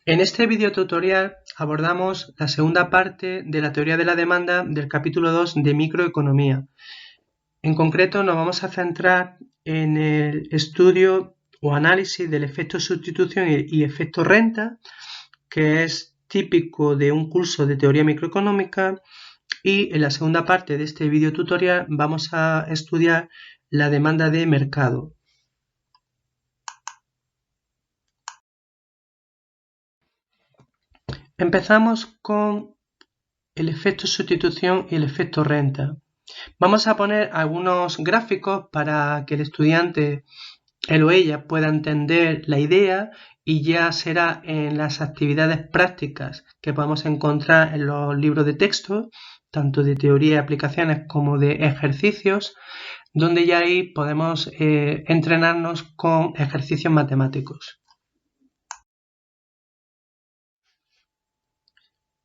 En este video tutorial abordamos la segunda parte de la teoría de la demanda del capítulo 2 de microeconomía. En concreto nos vamos a centrar en el estudio o análisis del efecto sustitución y efecto renta, que es típico de un curso de teoría microeconómica, y en la segunda parte de este video tutorial vamos a estudiar la demanda de mercado. Empezamos con el efecto sustitución y el efecto renta. Vamos a poner algunos gráficos para que el estudiante, él o ella, pueda entender la idea, y ya será en las actividades prácticas que podemos encontrar en los libros de texto, tanto de teoría y aplicaciones como de ejercicios, donde ya ahí podemos entrenarnos con ejercicios matemáticos.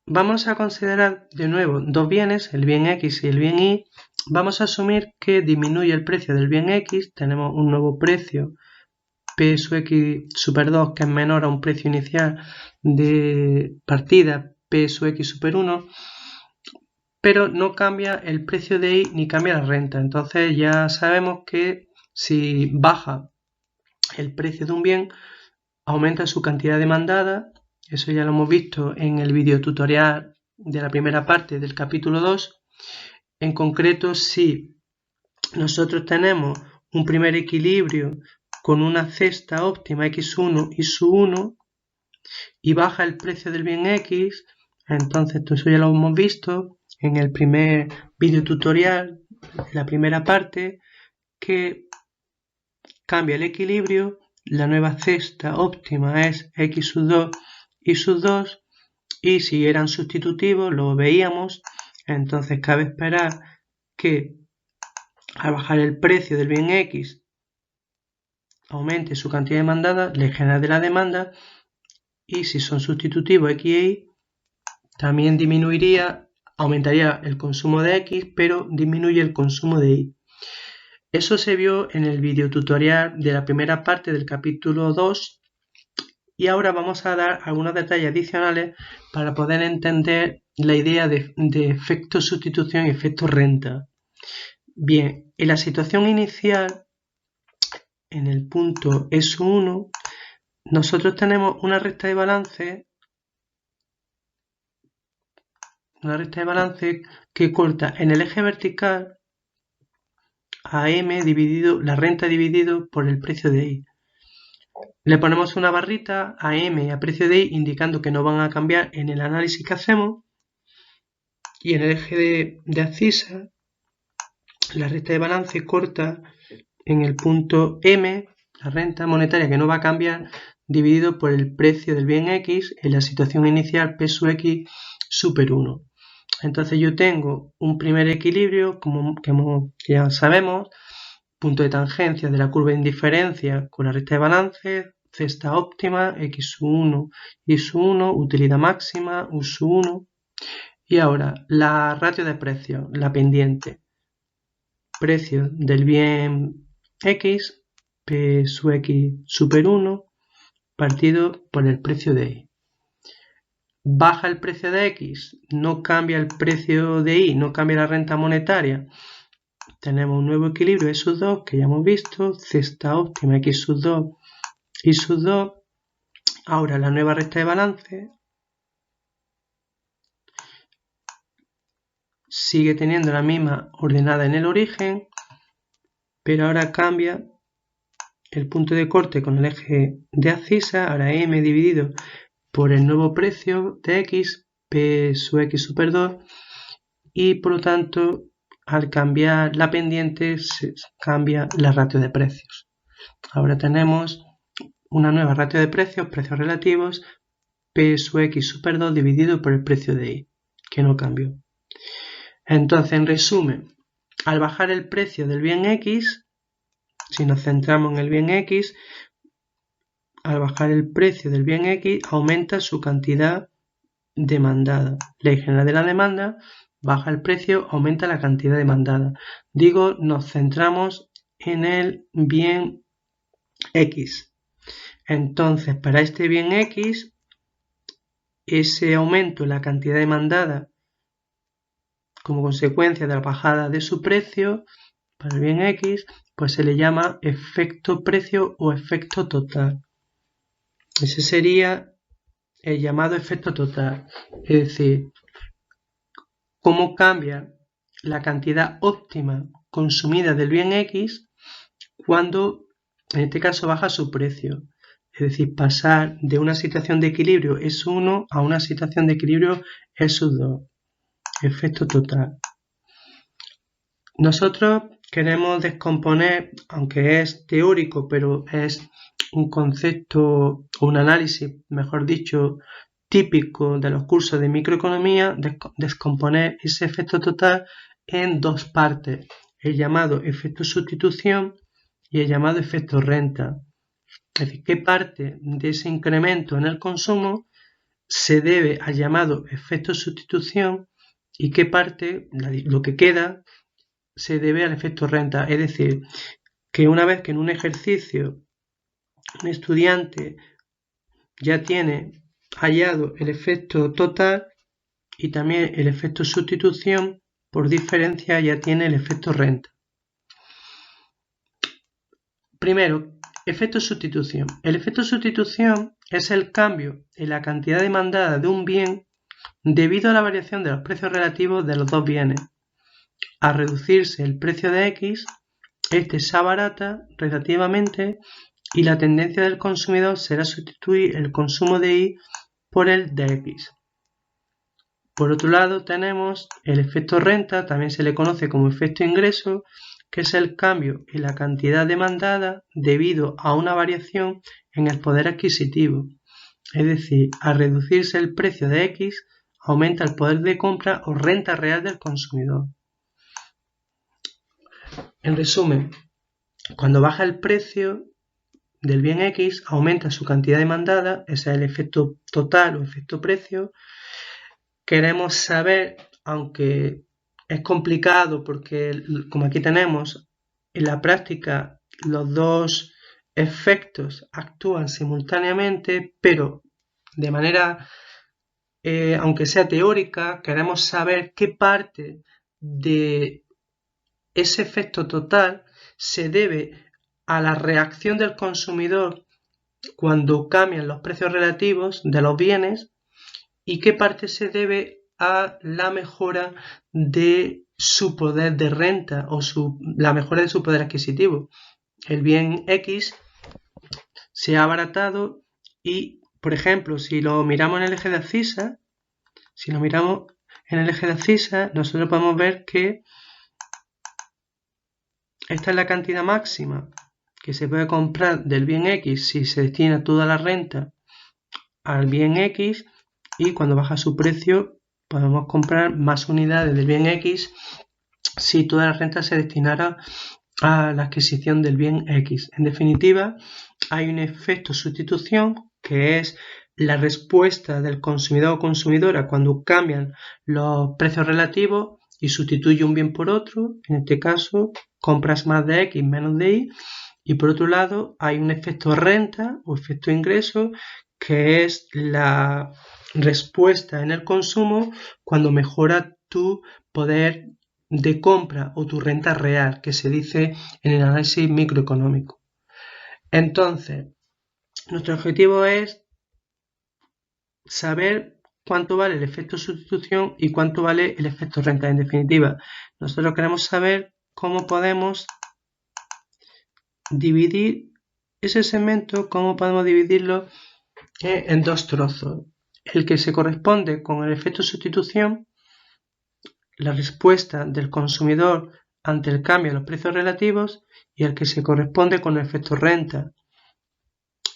Vamos a considerar de nuevo dos bienes, el bien X y el bien Y. Vamos a asumir que disminuye el precio del bien X, tenemos un nuevo precio P sub X super 2 que es menor a un precio inicial de partida P sub X super 1, pero no cambia el precio de Y ni cambia la renta. Entonces ya sabemos que si baja el precio de un bien, aumenta su cantidad demandada. Eso ya lo hemos visto en el video tutorial de la primera parte del capítulo 2. En concreto, si nosotros tenemos un primer equilibrio con una cesta óptima X1 y sub 1 y baja el precio del bien X, entonces eso ya lo hemos visto en el primer video tutorial, la primera parte, que cambia el equilibrio, la nueva cesta óptima es X sub 2 y sub 2, y si eran sustitutivos lo veíamos. Entonces cabe esperar que al bajar el precio del bien X aumente su cantidad demandada, le genera de la demanda, y si son sustitutivos X y Y, también aumentaría el consumo de X, pero disminuye el consumo de Y. Eso se vio en el video tutorial de la primera parte del capítulo 2, y ahora vamos a dar algunos detalles adicionales para poder entender la idea de efecto sustitución y efecto renta. Bien, en la situación inicial, en el punto S1, nosotros tenemos una recta de balance que corta en el eje vertical a M dividido, la renta dividido por el precio de Y. Le ponemos una barrita a M y a precio de Y indicando que no van a cambiar en el análisis que hacemos, y en el eje de abscisa la recta de balance corta en el punto M, la renta monetaria que no va a cambiar, dividido por el precio del bien X en la situación inicial P sub X super 1. Entonces yo tengo un primer equilibrio, como ya sabemos, punto de tangencia de la curva de indiferencia con la recta de balance, cesta óptima, X sub 1 y sub 1, utilidad máxima, U sub 1. Y ahora, la ratio de precios, la pendiente. Precio del bien X, P sub X super 1, partido por el precio de Y. Baja el precio de X, no cambia el precio de Y, no cambia la renta monetaria. Tenemos un nuevo equilibrio E sub 2 que ya hemos visto, cesta óptima X sub 2 y sub 2. Ahora la nueva recta de balance sigue teniendo la misma ordenada en el origen, pero ahora cambia el punto de corte con el eje de abscisa, ahora M dividido por el nuevo precio de X, P sub X super 2, y por lo tanto al cambiar la pendiente se cambia la ratio de precios. Ahora tenemos una nueva ratio de precios relativos, P sub X super 2 dividido por el precio de Y, que no cambió. Entonces, en resumen, al bajar el precio del bien X, si nos centramos en el bien X, al bajar el precio del bien X aumenta su cantidad demandada. Ley general de la demanda, baja el precio, aumenta la cantidad demandada. Digo, nos centramos en el bien X. Entonces, para este bien X, ese aumento en la cantidad demandada como consecuencia de la bajada de su precio para el bien X, pues se le llama efecto precio o efecto total. Ese sería el llamado efecto total, es decir, cómo cambia la cantidad óptima consumida del bien X cuando, en este caso, baja su precio. Es decir, pasar de una situación de equilibrio S1 a una situación de equilibrio S2. Efecto total. Nosotros queremos descomponer, aunque es teórico, pero es un concepto, un análisis, mejor dicho, típico de los cursos de microeconomía, descomponer ese efecto total en dos partes, el llamado efecto sustitución y el llamado efecto renta. Es decir, qué parte de ese incremento en el consumo se debe al llamado efecto sustitución y qué parte, lo que queda, se debe al efecto renta. Es decir, que una vez que en un ejercicio un estudiante ya tiene hallado el efecto total y también el efecto sustitución, por diferencia ya tiene el efecto renta. Primero, efecto sustitución. El efecto sustitución es el cambio en la cantidad demandada de un bien debido a la variación de los precios relativos de los dos bienes. Al reducirse el precio de X, este se abarata relativamente y la tendencia del consumidor será sustituir el consumo de Y por el de X. Por otro lado tenemos el efecto renta, también se le conoce como efecto ingreso, que es el cambio en la cantidad demandada debido a una variación en el poder adquisitivo. Es decir, al reducirse el precio de X, aumenta el poder de compra o renta real del consumidor. En resumen, cuando baja el precio del bien X, aumenta su cantidad demandada, ese es el efecto total o efecto precio. Queremos saber, aunque es complicado porque como aquí tenemos en la práctica los dos efectos actúan simultáneamente, pero de manera, aunque sea teórica, queremos saber qué parte de ese efecto total se debe a la reacción del consumidor cuando cambian los precios relativos de los bienes y qué parte se debe a la mejora de su poder de renta o la mejora de su poder adquisitivo. El bien X se ha abaratado y, por ejemplo, si lo miramos en el eje de abscisa, nosotros podemos ver que esta es la cantidad máxima que se puede comprar del bien X si se destina toda la renta al bien X y cuando baja su precio podemos comprar más unidades del bien X si toda la renta se destinara a la adquisición del bien X. En definitiva, hay un efecto sustitución que es la respuesta del consumidor o consumidora cuando cambian los precios relativos y sustituye un bien por otro. En este caso, compras más de X menos de Y. Y por otro lado, hay un efecto renta o efecto ingreso que es la respuesta en el consumo cuando mejora tu poder de compra o tu renta real, que se dice en el análisis microeconómico. Entonces, nuestro objetivo es saber cuánto vale el efecto sustitución y cuánto vale el efecto renta. En definitiva, nosotros queremos saber cómo podemos dividir ese segmento, cómo podemos dividirlo en dos trozos. El que se corresponde con el efecto sustitución, la respuesta del consumidor ante el cambio de los precios relativos, y el que se corresponde con el efecto renta,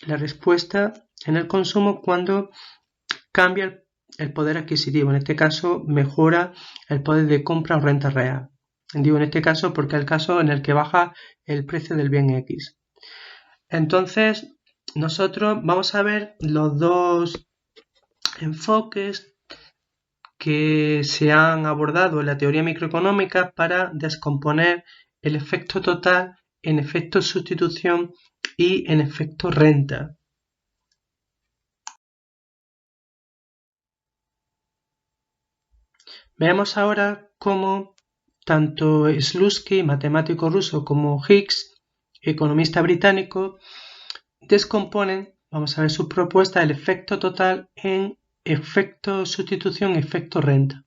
la respuesta en el consumo cuando cambia el poder adquisitivo. En este caso, mejora el poder de compra o renta real. Digo en este caso porque es el caso en el que baja el precio del bien X. Entonces, nosotros vamos a ver los dos enfoques que se han abordado en la teoría microeconómica para descomponer el efecto total en efecto sustitución y en efecto renta. Veamos ahora cómo tanto Slutsky, matemático ruso, como Higgs, economista británico, descomponen, vamos a ver su propuesta, el efecto total en efecto sustitución y efecto renta.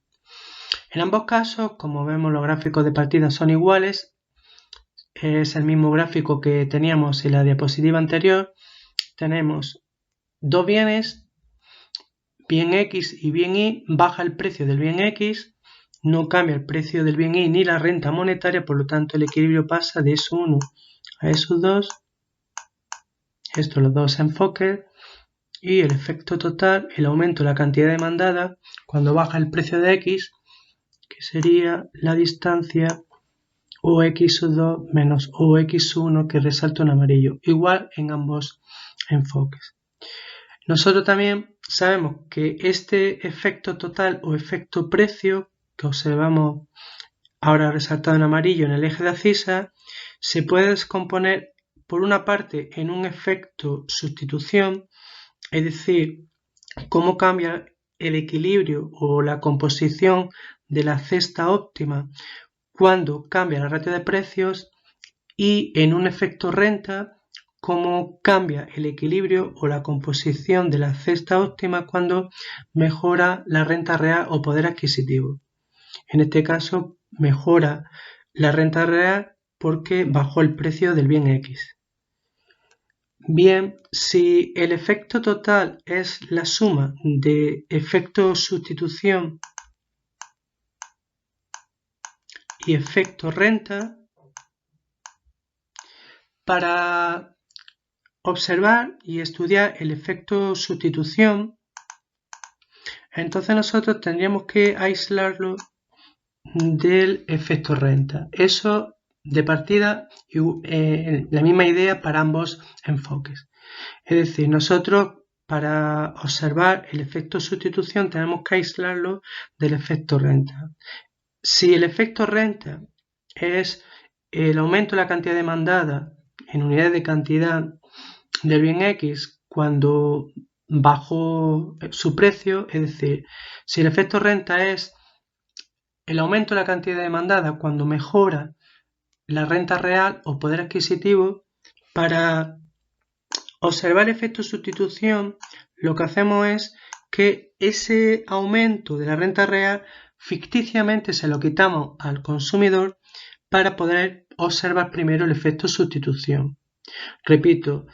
En ambos casos, como vemos, los gráficos de partida son iguales, es el mismo gráfico que teníamos en la diapositiva anterior. Tenemos dos bienes, bien X y bien Y, baja el precio del bien X, no cambia el precio del bien Y ni la renta monetaria, por lo tanto el equilibrio pasa de S1 a S2, estos los dos enfoques, y el efecto total, el aumento de la cantidad demandada cuando baja el precio de X, que sería la distancia OX2 menos OX1 que resalta en amarillo, igual en ambos enfoques. Nosotros también sabemos que este efecto total o efecto precio que observamos ahora resaltado en amarillo en el eje de abscisa se puede descomponer por una parte en un efecto sustitución, es decir, cómo cambia el equilibrio o la composición de la cesta óptima cuando cambia la ratio de precios, y en un efecto renta, cómo cambia el equilibrio o la composición de la cesta óptima cuando mejora la renta real o poder adquisitivo. En este caso, mejora la renta real porque bajó el precio del bien X. Bien, si el efecto total es la suma de efecto sustitución y efecto renta, para observar y estudiar el efecto sustitución, entonces nosotros tendríamos que aislarlo del efecto renta. Eso de partida, la misma idea para ambos enfoques. Es decir, nosotros para observar el efecto sustitución tenemos que aislarlo del efecto renta. Si el efecto renta es el aumento de la cantidad demandada en unidades de cantidad del bien X cuando bajó su precio, es decir, si el efecto renta es el aumento de la cantidad demandada cuando mejora la renta real o poder adquisitivo, para observar el efecto sustitución lo que hacemos es que ese aumento de la renta real ficticiamente se lo quitamos al consumidor para poder observar primero el efecto sustitución. Repito,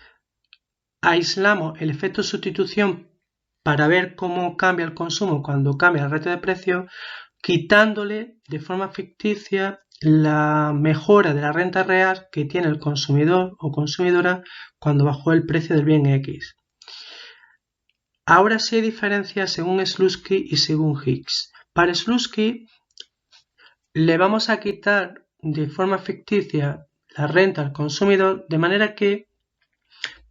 aislamos el efecto sustitución para ver cómo cambia el consumo cuando cambia la ratio de precio, quitándole de forma ficticia la mejora de la renta real que tiene el consumidor o consumidora cuando bajó el precio del bien X. Ahora sí hay diferencias según Slutsky y según Higgs. Para Slutsky le vamos a quitar de forma ficticia la renta al consumidor de manera que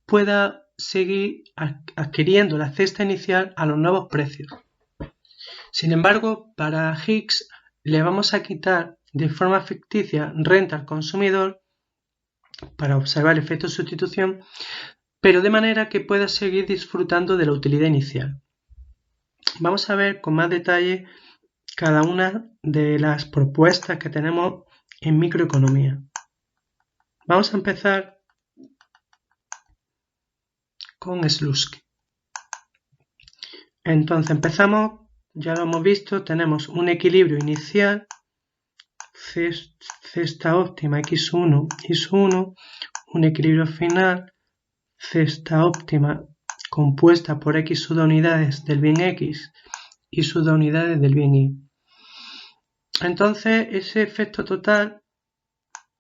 pueda seguir adquiriendo la cesta inicial a los nuevos precios. Sin embargo, para Higgs le vamos a quitar de forma ficticia renta al consumidor para observar el efecto de sustitución, pero de manera que pueda seguir disfrutando de la utilidad inicial. Vamos a ver con más detalle cada una de las propuestas que tenemos en microeconomía. Vamos a empezar con Slutsky. Entonces empezamos, ya lo hemos visto, tenemos un equilibrio inicial, cesta óptima x1, y1, un equilibrio final, cesta óptima compuesta por x sub unidades del bien x y sub unidades del bien y. Entonces ese efecto total,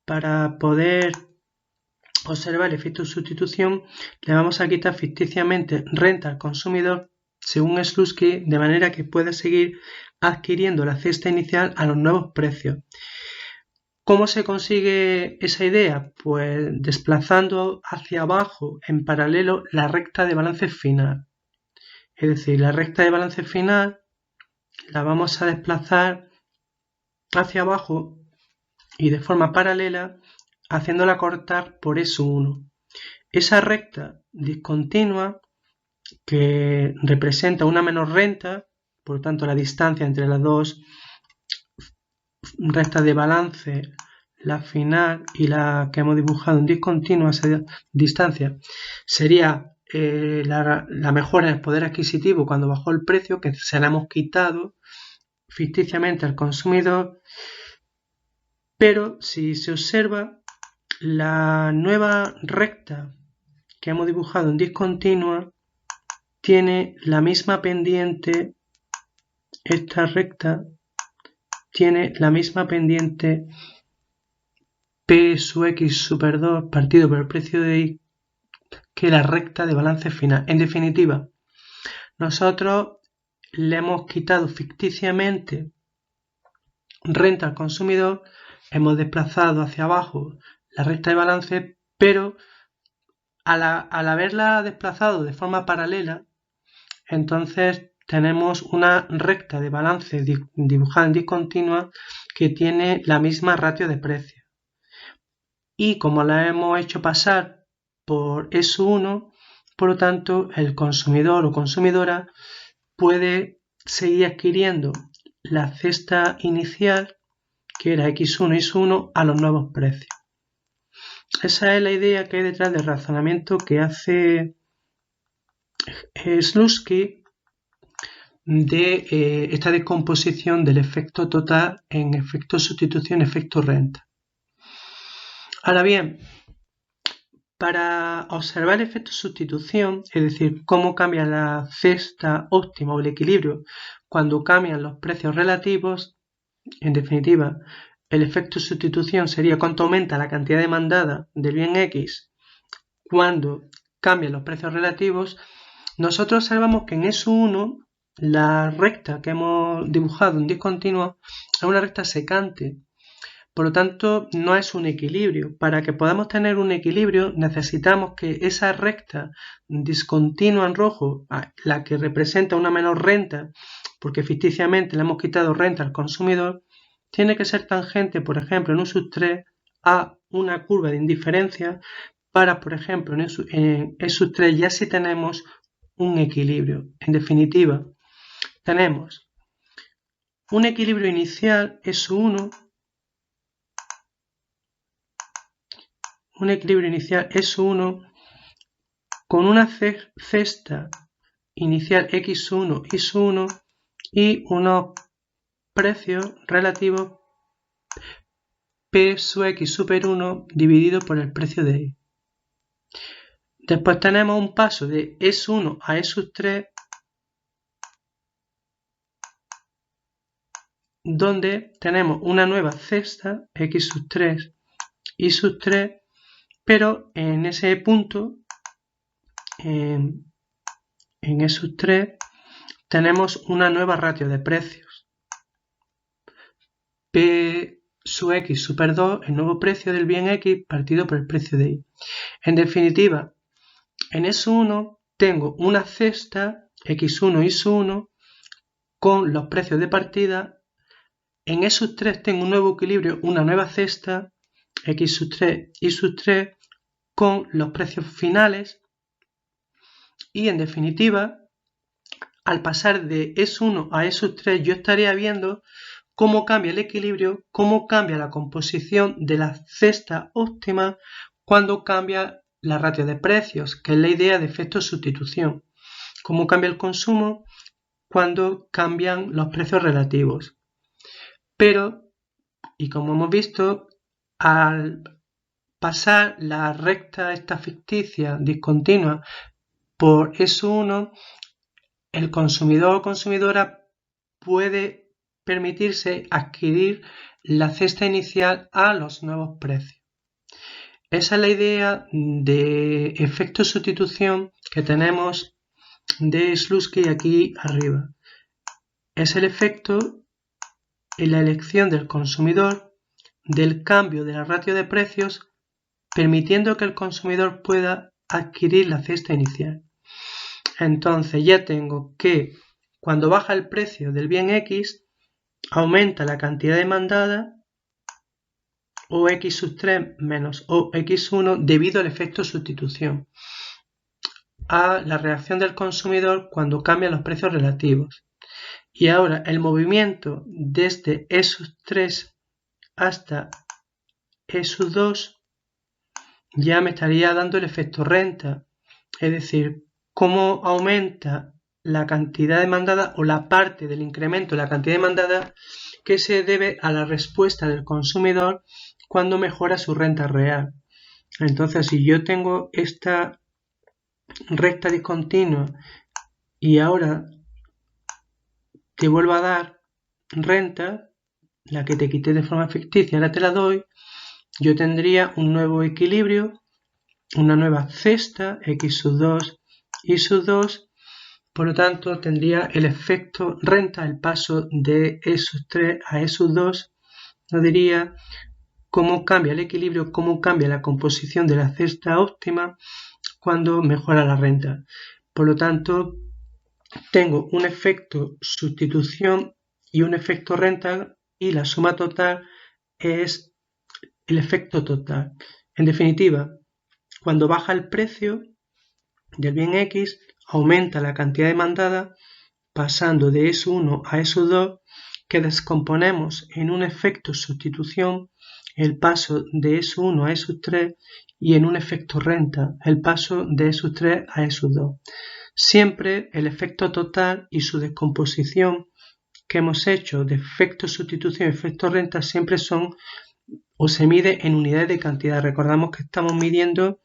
para poder observar el efecto de sustitución, le vamos a quitar ficticiamente renta al consumidor según Slutsky, de manera que pueda seguir adquiriendo la cesta inicial a los nuevos precios. ¿Cómo se consigue esa idea? Pues desplazando hacia abajo en paralelo la recta de balance final. Es decir, la recta de balance final la vamos a desplazar hacia abajo y de forma paralela, haciéndola cortar por S1. Esa recta discontinua que representa una menor renta, por lo tanto la distancia entre las dos recta de balance, la final y la que hemos dibujado en discontinua distancia, sería la mejora en el poder adquisitivo cuando bajó el precio, que se la hemos quitado ficticiamente al consumidor, pero si se observa, la nueva recta que hemos dibujado en discontinua tiene la misma pendiente, esta recta tiene la misma pendiente P sub X super 2 partido por el precio de Y que la recta de balance final. En definitiva, nosotros le hemos quitado ficticiamente renta al consumidor, hemos desplazado hacia abajo la recta de balance, pero al haberla desplazado de forma paralela, entonces tenemos una recta de balance dibujada en discontinua que tiene la misma ratio de precio. Y como la hemos hecho pasar por S1, por lo tanto el consumidor o consumidora puede seguir adquiriendo la cesta inicial, que era X1 y S1, a los nuevos precios. Esa es la idea que hay detrás del razonamiento que hace Slutsky de esta descomposición del efecto total en efecto sustitución, efecto renta. Ahora bien, para observar el efecto sustitución, es decir, cómo cambia la cesta óptima o el equilibrio cuando cambian los precios relativos, en definitiva, el efecto sustitución sería cuánto aumenta la cantidad demandada del bien X cuando cambian los precios relativos. Nosotros observamos que en S1 la recta que hemos dibujado en discontinua es una recta secante, por lo tanto no es un equilibrio. Para que podamos tener un equilibrio necesitamos que esa recta discontinua en rojo, la que representa una menor renta, porque ficticiamente le hemos quitado renta al consumidor, tiene que ser tangente, por ejemplo, en un sub 3 a una curva de indiferencia para, por ejemplo, en E sub 3 ya sí tenemos un equilibrio. En definitiva, tenemos un equilibrio inicial S1, con una cesta inicial X1 y S1 y unos precios relativos P sub X super 1 dividido por el precio de Y. Después tenemos un paso de S1 a E sub 3 donde tenemos una nueva cesta X sub 3 y sub 3, pero en ese punto, en E sub 3, tenemos una nueva ratio de precios. P sub X super 2, el nuevo precio del bien X partido por el precio de Y. En definitiva, en S1 tengo una cesta X1 y S1 con los precios de partida. En E sub 3 tengo un nuevo equilibrio, una nueva cesta X sub 3 y sub 3 con los precios finales. Y en definitiva, al pasar de S1 a E sub 3 yo estaría viendo cómo cambia el equilibrio, cómo cambia la composición de la cesta óptima cuando cambia la ratio de precios, que es la idea de efecto sustitución. Cómo cambia el consumo cuando cambian los precios relativos. Pero, y como hemos visto, al pasar la recta esta ficticia discontinua por S1, el consumidor o consumidora puede permitirse adquirir la cesta inicial a los nuevos precios. Esa es la idea de efecto sustitución que tenemos de Slutsky aquí arriba. Es el efecto en la elección del consumidor del cambio de la ratio de precios, permitiendo que el consumidor pueda adquirir la cesta inicial. Entonces ya tengo que cuando baja el precio del bien X, aumenta la cantidad demandada o X sub 3 menos o X1 debido al efecto sustitución, a la reacción del consumidor cuando cambian los precios relativos. Y ahora el movimiento desde E sub 3 hasta E sub 2 ya me estaría dando el efecto renta, es decir, cómo aumenta la cantidad demandada o la parte del incremento de la cantidad demandada que se debe a la respuesta del consumidor cuando mejora su renta real. Entonces, si yo tengo esta recta discontinua y ahora te vuelvo a dar renta, la que te quité de forma ficticia, ahora te la doy, yo tendría un nuevo equilibrio, una nueva cesta, x sub 2, y sub 2, por lo tanto tendría el efecto renta, el paso de E sub 3 a E sub 2, nos diría cómo cambia el equilibrio, cómo cambia la composición de la cesta óptima cuando mejora la renta. Por lo tanto, tengo un efecto sustitución y un efecto renta y la suma total es el efecto total. En definitiva, cuando baja el precio del bien X, aumenta la cantidad demandada pasando de S1 a S2, que descomponemos en un efecto sustitución el paso de S1 a S3 y en un efecto renta el paso de S3 a S2. Siempre el efecto total y su descomposición que hemos hecho de efecto sustitución y efecto renta siempre son o se mide en unidades de cantidad. Recordamos que estamos midiendo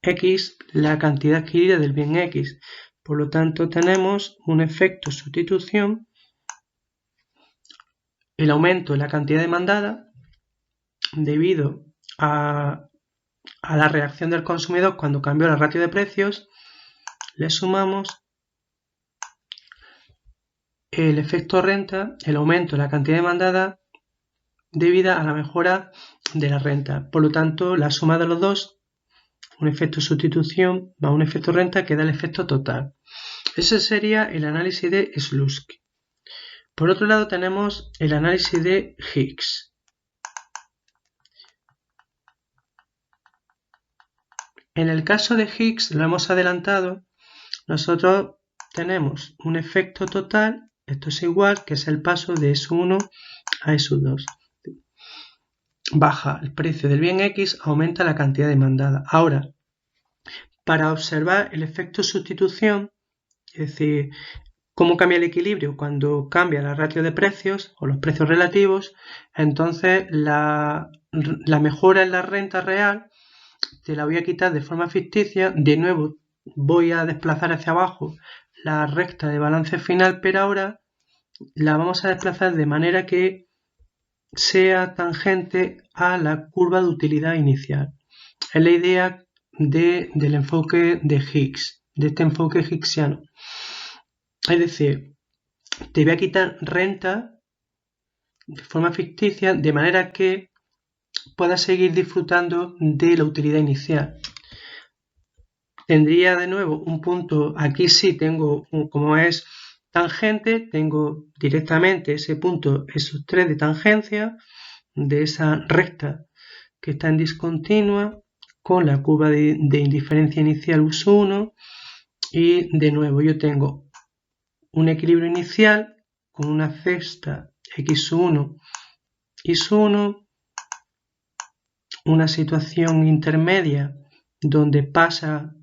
X, la cantidad adquirida del bien X. Por lo tanto, tenemos un efecto sustitución, el aumento de la cantidad demandada debido a la reacción del consumidor cuando cambió la ratio de precios, le sumamos el efecto renta, el aumento de la cantidad demandada debida a la mejora de la renta. Por lo tanto, la suma de los dos, un efecto sustitución más un efecto renta, que da el efecto total. Ese sería el análisis de Slutsky. Por otro lado tenemos el análisis de Hicks. En el caso de Hicks, lo hemos adelantado, nosotros tenemos un efecto total, esto es igual, que es el paso de S1 a S2. Baja el precio del bien X, aumenta la cantidad demandada. Ahora, para observar el efecto sustitución, es decir, cómo cambia el equilibrio cuando cambia la ratio de precios o los precios relativos, entonces la mejora en la renta real te la voy a quitar de forma ficticia. De nuevo voy a desplazar hacia abajo la recta de balance final, pero ahora la vamos a desplazar de manera que sea tangente a la curva de utilidad inicial. Es la idea del enfoque de Hicks, de este enfoque hicksiano. Es decir, te voy a quitar renta de forma ficticia de manera que puedas seguir disfrutando de la utilidad inicial. Tendría de nuevo un punto, aquí sí tengo, como es tangente, tengo directamente ese punto, esos 3 de tangencia de esa recta que está en discontinua con la curva de indiferencia inicial U1 y de nuevo yo tengo un equilibrio inicial con una cesta X1 y S1, una situación intermedia donde pasa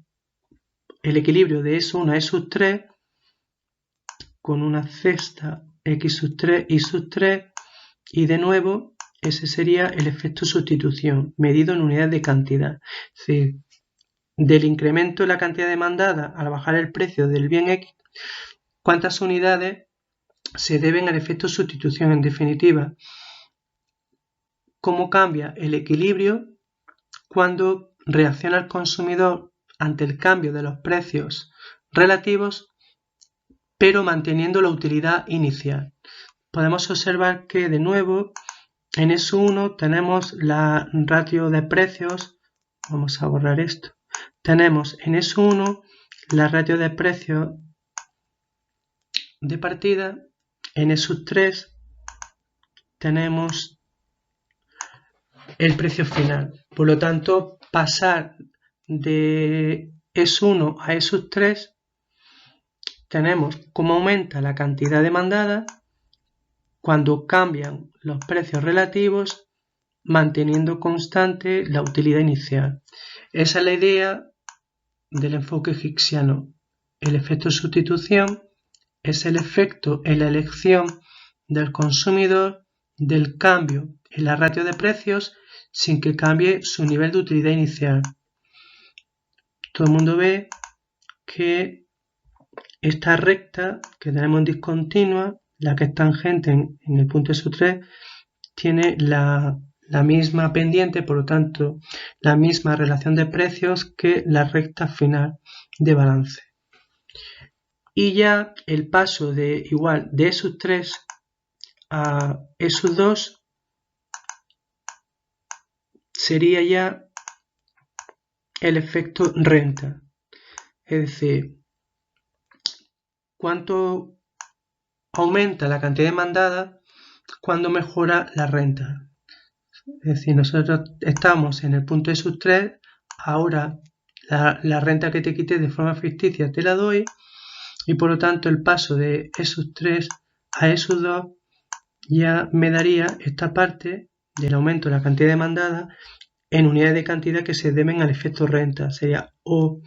el equilibrio de S1 a S3 con una cesta X3 y S3 y de nuevo ese sería el efecto sustitución medido en unidades de cantidad. Es decir, del incremento de la cantidad demandada al bajar el precio del bien X, ¿cuántas unidades se deben al efecto sustitución? En definitiva, cómo cambia el equilibrio cuando reacciona el consumidor ante el cambio de los precios relativos, pero manteniendo la utilidad inicial. Podemos observar que de nuevo en S1 tenemos la ratio de precios, vamos a borrar esto, tenemos en S1 la ratio de precios de partida, en S3 tenemos el precio final. Por lo tanto, pasar de S1 a S3 tenemos cómo aumenta la cantidad demandada, cuando cambian los precios relativos, manteniendo constante la utilidad inicial. Esa es la idea del enfoque hicksiano. El efecto sustitución es el efecto en la elección del consumidor del cambio en la ratio de precios sin que cambie su nivel de utilidad inicial. Todo el mundo ve que esta recta que tenemos en discontinua, la que es tangente en el punto SU3, tiene la misma pendiente, por lo tanto, la misma relación de precios que la recta final de balance. Y ya el paso de igual de E3 a E2 sería ya el efecto renta. Es decir, cuánto aumenta la cantidad demandada cuando mejora la renta. Es decir, nosotros estamos en el punto E3, ahora la renta que te quité de forma ficticia te la doy, y por lo tanto el paso de E3 a E2 ya me daría esta parte del aumento de la cantidad demandada en unidades de cantidad que se deben al efecto renta. Sería O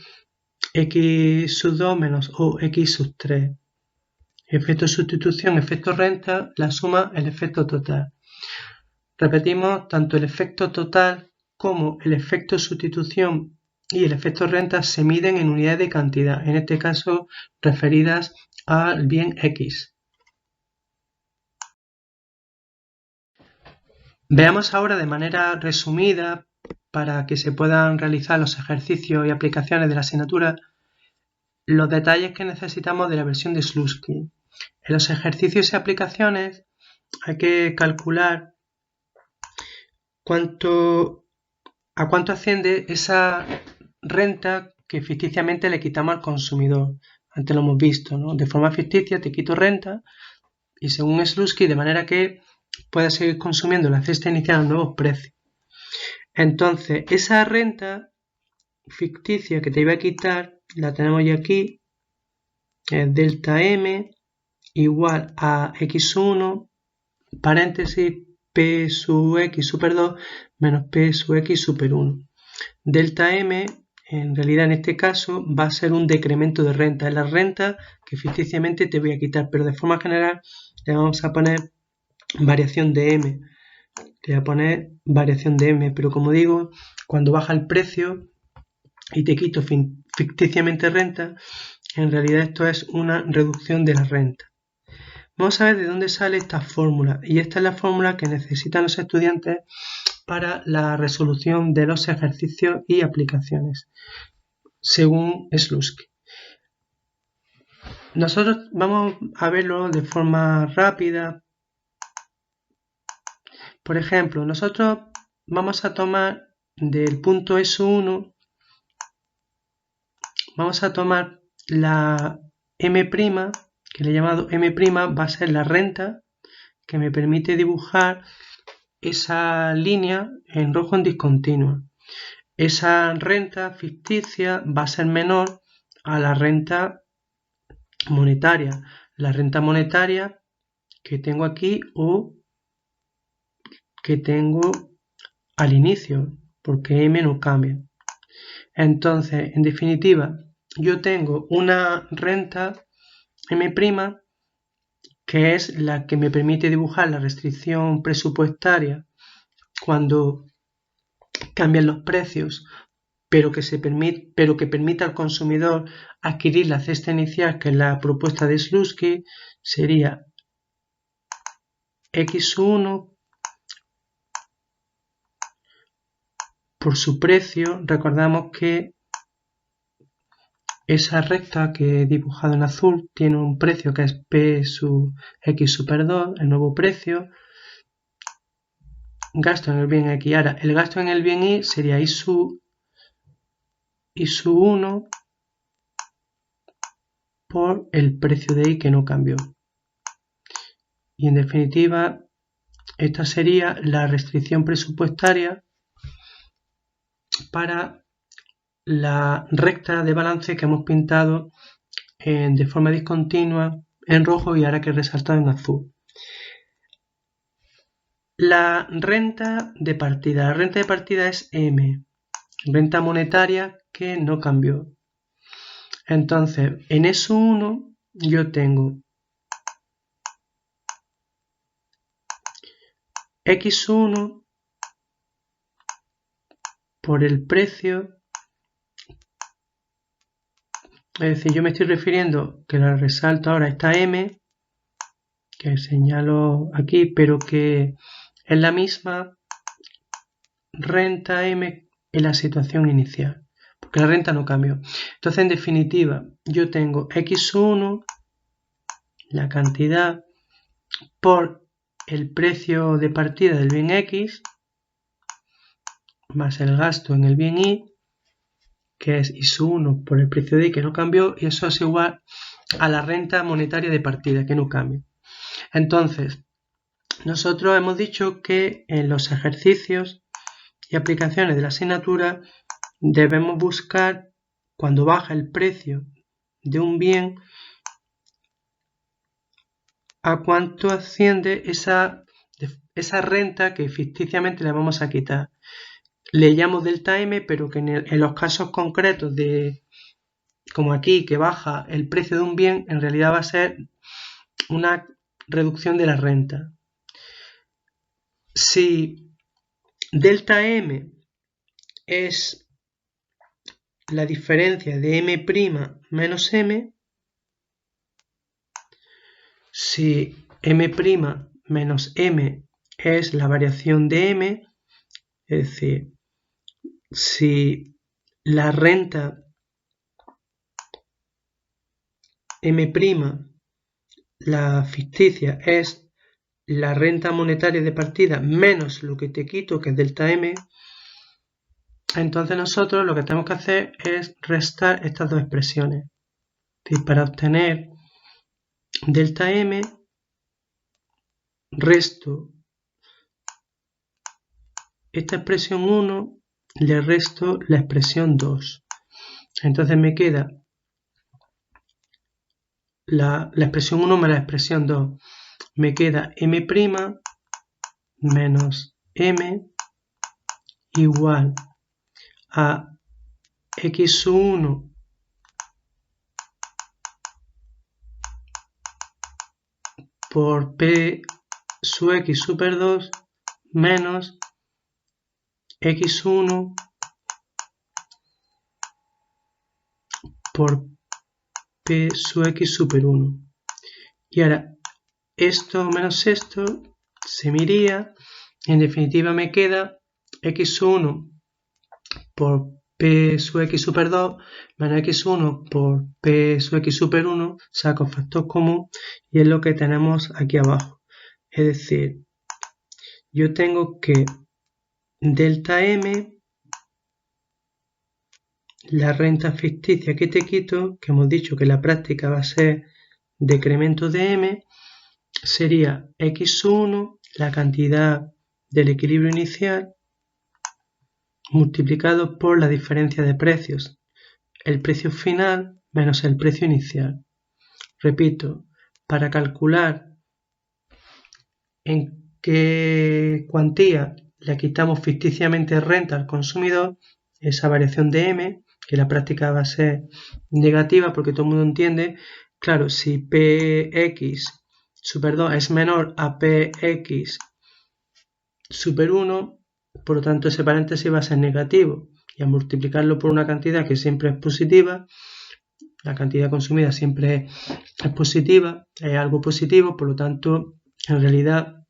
X2 menos O X3. Efecto sustitución, efecto renta, la suma, el efecto total. Repetimos, tanto el efecto total como el efecto sustitución y el efecto renta se miden en unidades de cantidad, en este caso referidas al bien X. Veamos ahora de manera resumida, para que se puedan realizar los ejercicios y aplicaciones de la asignatura, los detalles que necesitamos de la versión de Slutsky. En los ejercicios y aplicaciones hay que calcular a cuánto asciende esa renta que ficticiamente le quitamos al consumidor. Antes lo hemos visto, ¿no? De forma ficticia te quito renta y según Slutsky, de manera que puedas seguir consumiendo la cesta inicial a nuevos precios. Entonces, esa renta ficticia que te iba a quitar, la tenemos ya aquí, es delta M igual a X1, paréntesis, P sub X super 2 menos P sub X super 1. Delta M, en realidad en este caso, va a ser un decremento de renta. Es la renta que ficticiamente te voy a quitar, pero de forma general le vamos a poner variación de M. Le voy a poner variación de M, pero como digo, cuando baja el precio y te quito ficticiamente renta, en realidad esto es una reducción de la renta. Vamos a ver de dónde sale esta fórmula, y esta es la fórmula que necesitan los estudiantes para la resolución de los ejercicios y aplicaciones, según Slutsky. Nosotros vamos a verlo de forma rápida. Por ejemplo, nosotros vamos a tomar del punto S1, vamos a tomar la M', que le he llamado M', va a ser la renta que me permite dibujar esa línea en rojo en discontinua. Esa renta ficticia va a ser menor a la renta monetaria. La renta monetaria que tengo aquí o que tengo al inicio, porque M no cambia. Entonces, en definitiva, yo tengo una renta M', que es la que me permite dibujar la restricción presupuestaria cuando cambian los precios, pero que permita al consumidor adquirir la cesta inicial, que es la propuesta de Slutsky, sería X1 por su precio. Recordamos que esa recta que he dibujado en azul tiene un precio que es P sub X super 2, el nuevo precio. Gasto en el bien X. Ahora, el gasto en el bien Y sería I sub 1 por el precio de Y, que no cambió. Y en definitiva, esta sería la restricción presupuestaria para la recta de balance que hemos pintado de forma discontinua en rojo y ahora que he resaltado en azul. La renta de partida. La renta de partida es M, renta monetaria que no cambió. Entonces, en S1 yo tengo X1 por el precio, es decir, yo me estoy refiriendo que la resalto ahora esta M, que señalo aquí, pero que es la misma renta M en la situación inicial, porque la renta no cambió. Entonces, en definitiva, yo tengo X1, la cantidad, por el precio de partida del bien X, más el gasto en el bien Y, que es I1 por el precio de Y que no cambió, y eso es igual a la renta monetaria de partida que no cambia. Entonces, nosotros hemos dicho que en los ejercicios y aplicaciones de la asignatura debemos buscar, cuando baja el precio de un bien, a cuánto asciende esa renta que ficticiamente le vamos a quitar. Le llamo delta M, pero que en los casos concretos de, como aquí, que baja el precio de un bien, en realidad va a ser una reducción de la renta. Si delta M es la diferencia de M' menos M, si M' menos M es la variación de M, es decir, si la renta M', la ficticia, es la renta monetaria de partida menos lo que te quito, que es delta M, entonces nosotros lo que tenemos que hacer es restar estas dos expresiones. Y para obtener delta M, resto esta expresión 1, le resto la expresión 2. Entonces me queda la expresión 1 más la expresión 2. Me queda M' menos M igual a X1 por P sub X super 2 menos X1 por P sub X super 1. Y ahora esto menos esto se me iría y en definitiva me queda X1 por P sub X super 2 menos X1 por P sub X super 1, saco factor común y es lo que tenemos aquí abajo. Es decir, yo tengo que delta M, la renta ficticia que te quito, que hemos dicho que la práctica va a ser decremento de M, sería X1, la cantidad del equilibrio inicial, multiplicado por la diferencia de precios, el precio final menos el precio inicial. Repito, para calcular en qué cuantía le quitamos ficticiamente renta al consumidor, esa variación de M, que la práctica va a ser negativa porque todo el mundo entiende, claro, si Px super 2 es menor a Px super 1, por lo tanto ese paréntesis va a ser negativo, y al multiplicarlo por una cantidad que siempre es positiva, la cantidad consumida siempre es positiva, es algo positivo, por lo tanto, en realidad,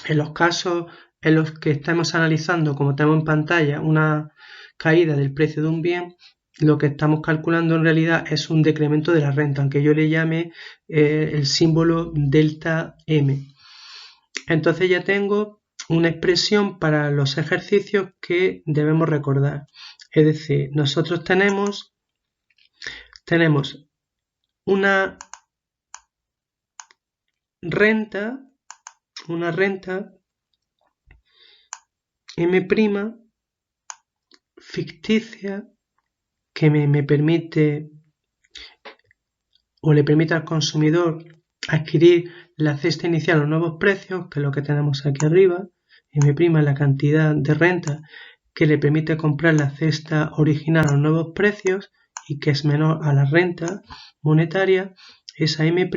en los casos en los que estamos analizando, como tenemos en pantalla, una caída del precio de un bien, lo que estamos calculando en realidad es un decremento de la renta, aunque yo le llame el símbolo delta M. Entonces ya tengo una expresión para los ejercicios que debemos recordar. Es decir, nosotros tenemos una renta M' ficticia que me permite o le permite al consumidor adquirir la cesta inicial a los nuevos precios, que es lo que tenemos aquí arriba, M' es la cantidad de renta que le permite comprar la cesta original a los nuevos precios y que es menor a la renta monetaria. Esa M'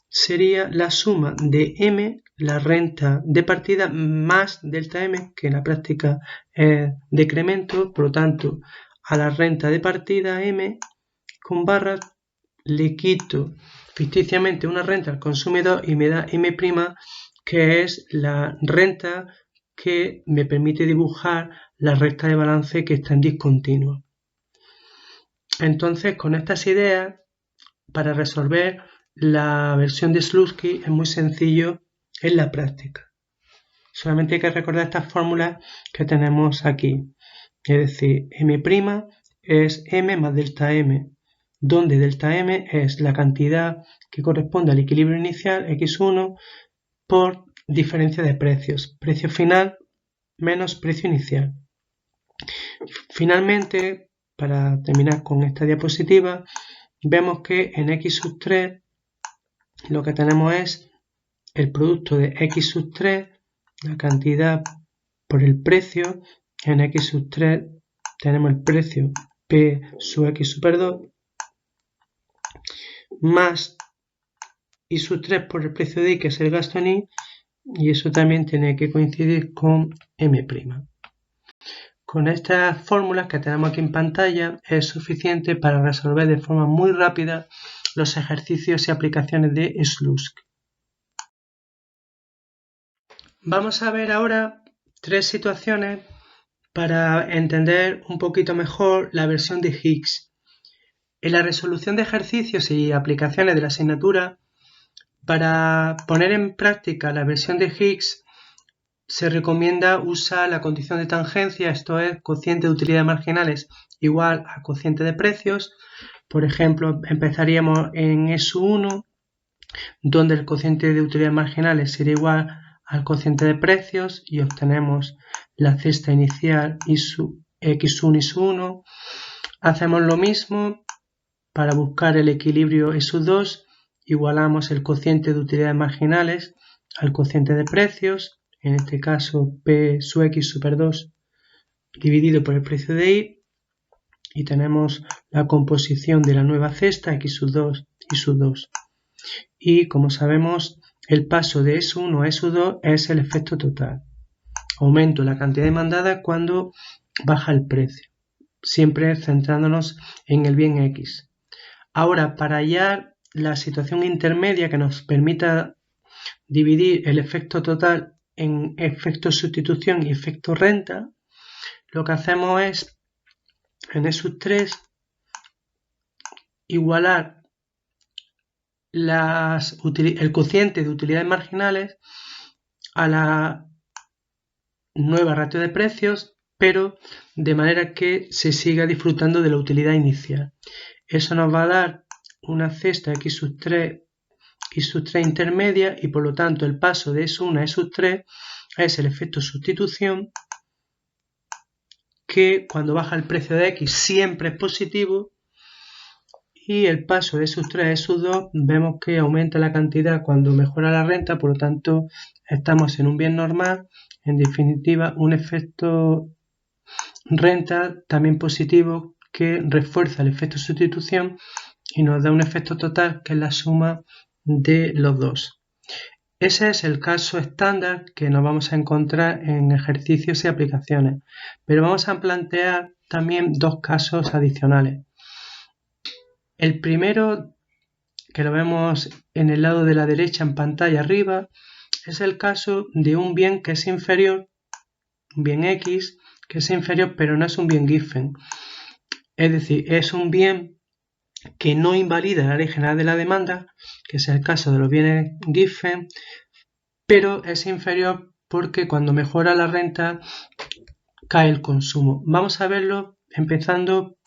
sería la suma de M, la renta de partida, más delta M, que en la práctica es decremento. Por lo tanto, a la renta de partida M con barras le quito ficticiamente una renta al consumidor y me da M', que es la renta que me permite dibujar la recta de balance que está en discontinuo. Entonces, con estas ideas, para resolver la versión de Slutsky es muy sencillo en la práctica. Solamente hay que recordar estas fórmulas que tenemos aquí. Es decir, M' es M más delta M, donde delta M es la cantidad que corresponde al equilibrio inicial, X1, por diferencia de precios. Precio final menos precio inicial. Finalmente, para terminar con esta diapositiva, vemos que en X3 lo que tenemos es el producto de X3, la cantidad por el precio. En X3 tenemos el precio P sub X super 2 más I3 por el precio de I, que es el gasto en I, y eso también tiene que coincidir con M'. Con estas fórmulas que tenemos aquí en pantalla es suficiente para resolver de forma muy rápida los ejercicios y aplicaciones de Slutsky. Vamos a ver ahora 3 situaciones para entender un poquito mejor la versión de Higgs. En la resolución de ejercicios y aplicaciones de la asignatura, para poner en práctica la versión de Higgs, se recomienda usar la condición de tangencia, esto es, cociente de utilidades marginales igual a cociente de precios. Por ejemplo, empezaríamos en S1, donde el cociente de utilidades marginales sería igual al cociente de precios y obtenemos la cesta inicial X1 y S1. Hacemos lo mismo para buscar el equilibrio S2, igualamos el cociente de utilidades marginales al cociente de precios, en este caso P sub X super 2 dividido por el precio de I, y tenemos la composición de la nueva cesta X sub 2 y sub 2. Y como sabemos, el paso de S1 a S2 es el efecto total. Aumento la cantidad demandada cuando baja el precio, siempre centrándonos en el bien X. Ahora, para hallar la situación intermedia que nos permita dividir el efecto total en efecto sustitución y efecto renta, lo que hacemos es, en E3, igualar el cociente de utilidades marginales a la nueva ratio de precios, pero de manera que se siga disfrutando de la utilidad inicial. Eso nos va a dar una cesta X3 intermedia y por lo tanto el paso de S1 a S3 es el efecto sustitución, que cuando baja el precio de X siempre es positivo, y el paso de S3 a S2 vemos que aumenta la cantidad cuando mejora la renta, por lo tanto estamos en un bien normal. En definitiva, un efecto renta también positivo que refuerza el efecto sustitución y nos da un efecto total que es la suma de los dos. Ese es el caso estándar que nos vamos a encontrar en ejercicios y aplicaciones, pero vamos a plantear también dos casos adicionales. El primero, que lo vemos en el lado de la derecha en pantalla arriba, es el caso de un bien que es inferior, un bien X, que es inferior pero no es un bien Giffen. Es decir, es un bien que no invalida la ley general de la demanda, que es el caso de los bienes Giffen, pero es inferior porque cuando mejora la renta cae el consumo. Vamos a verlo empezando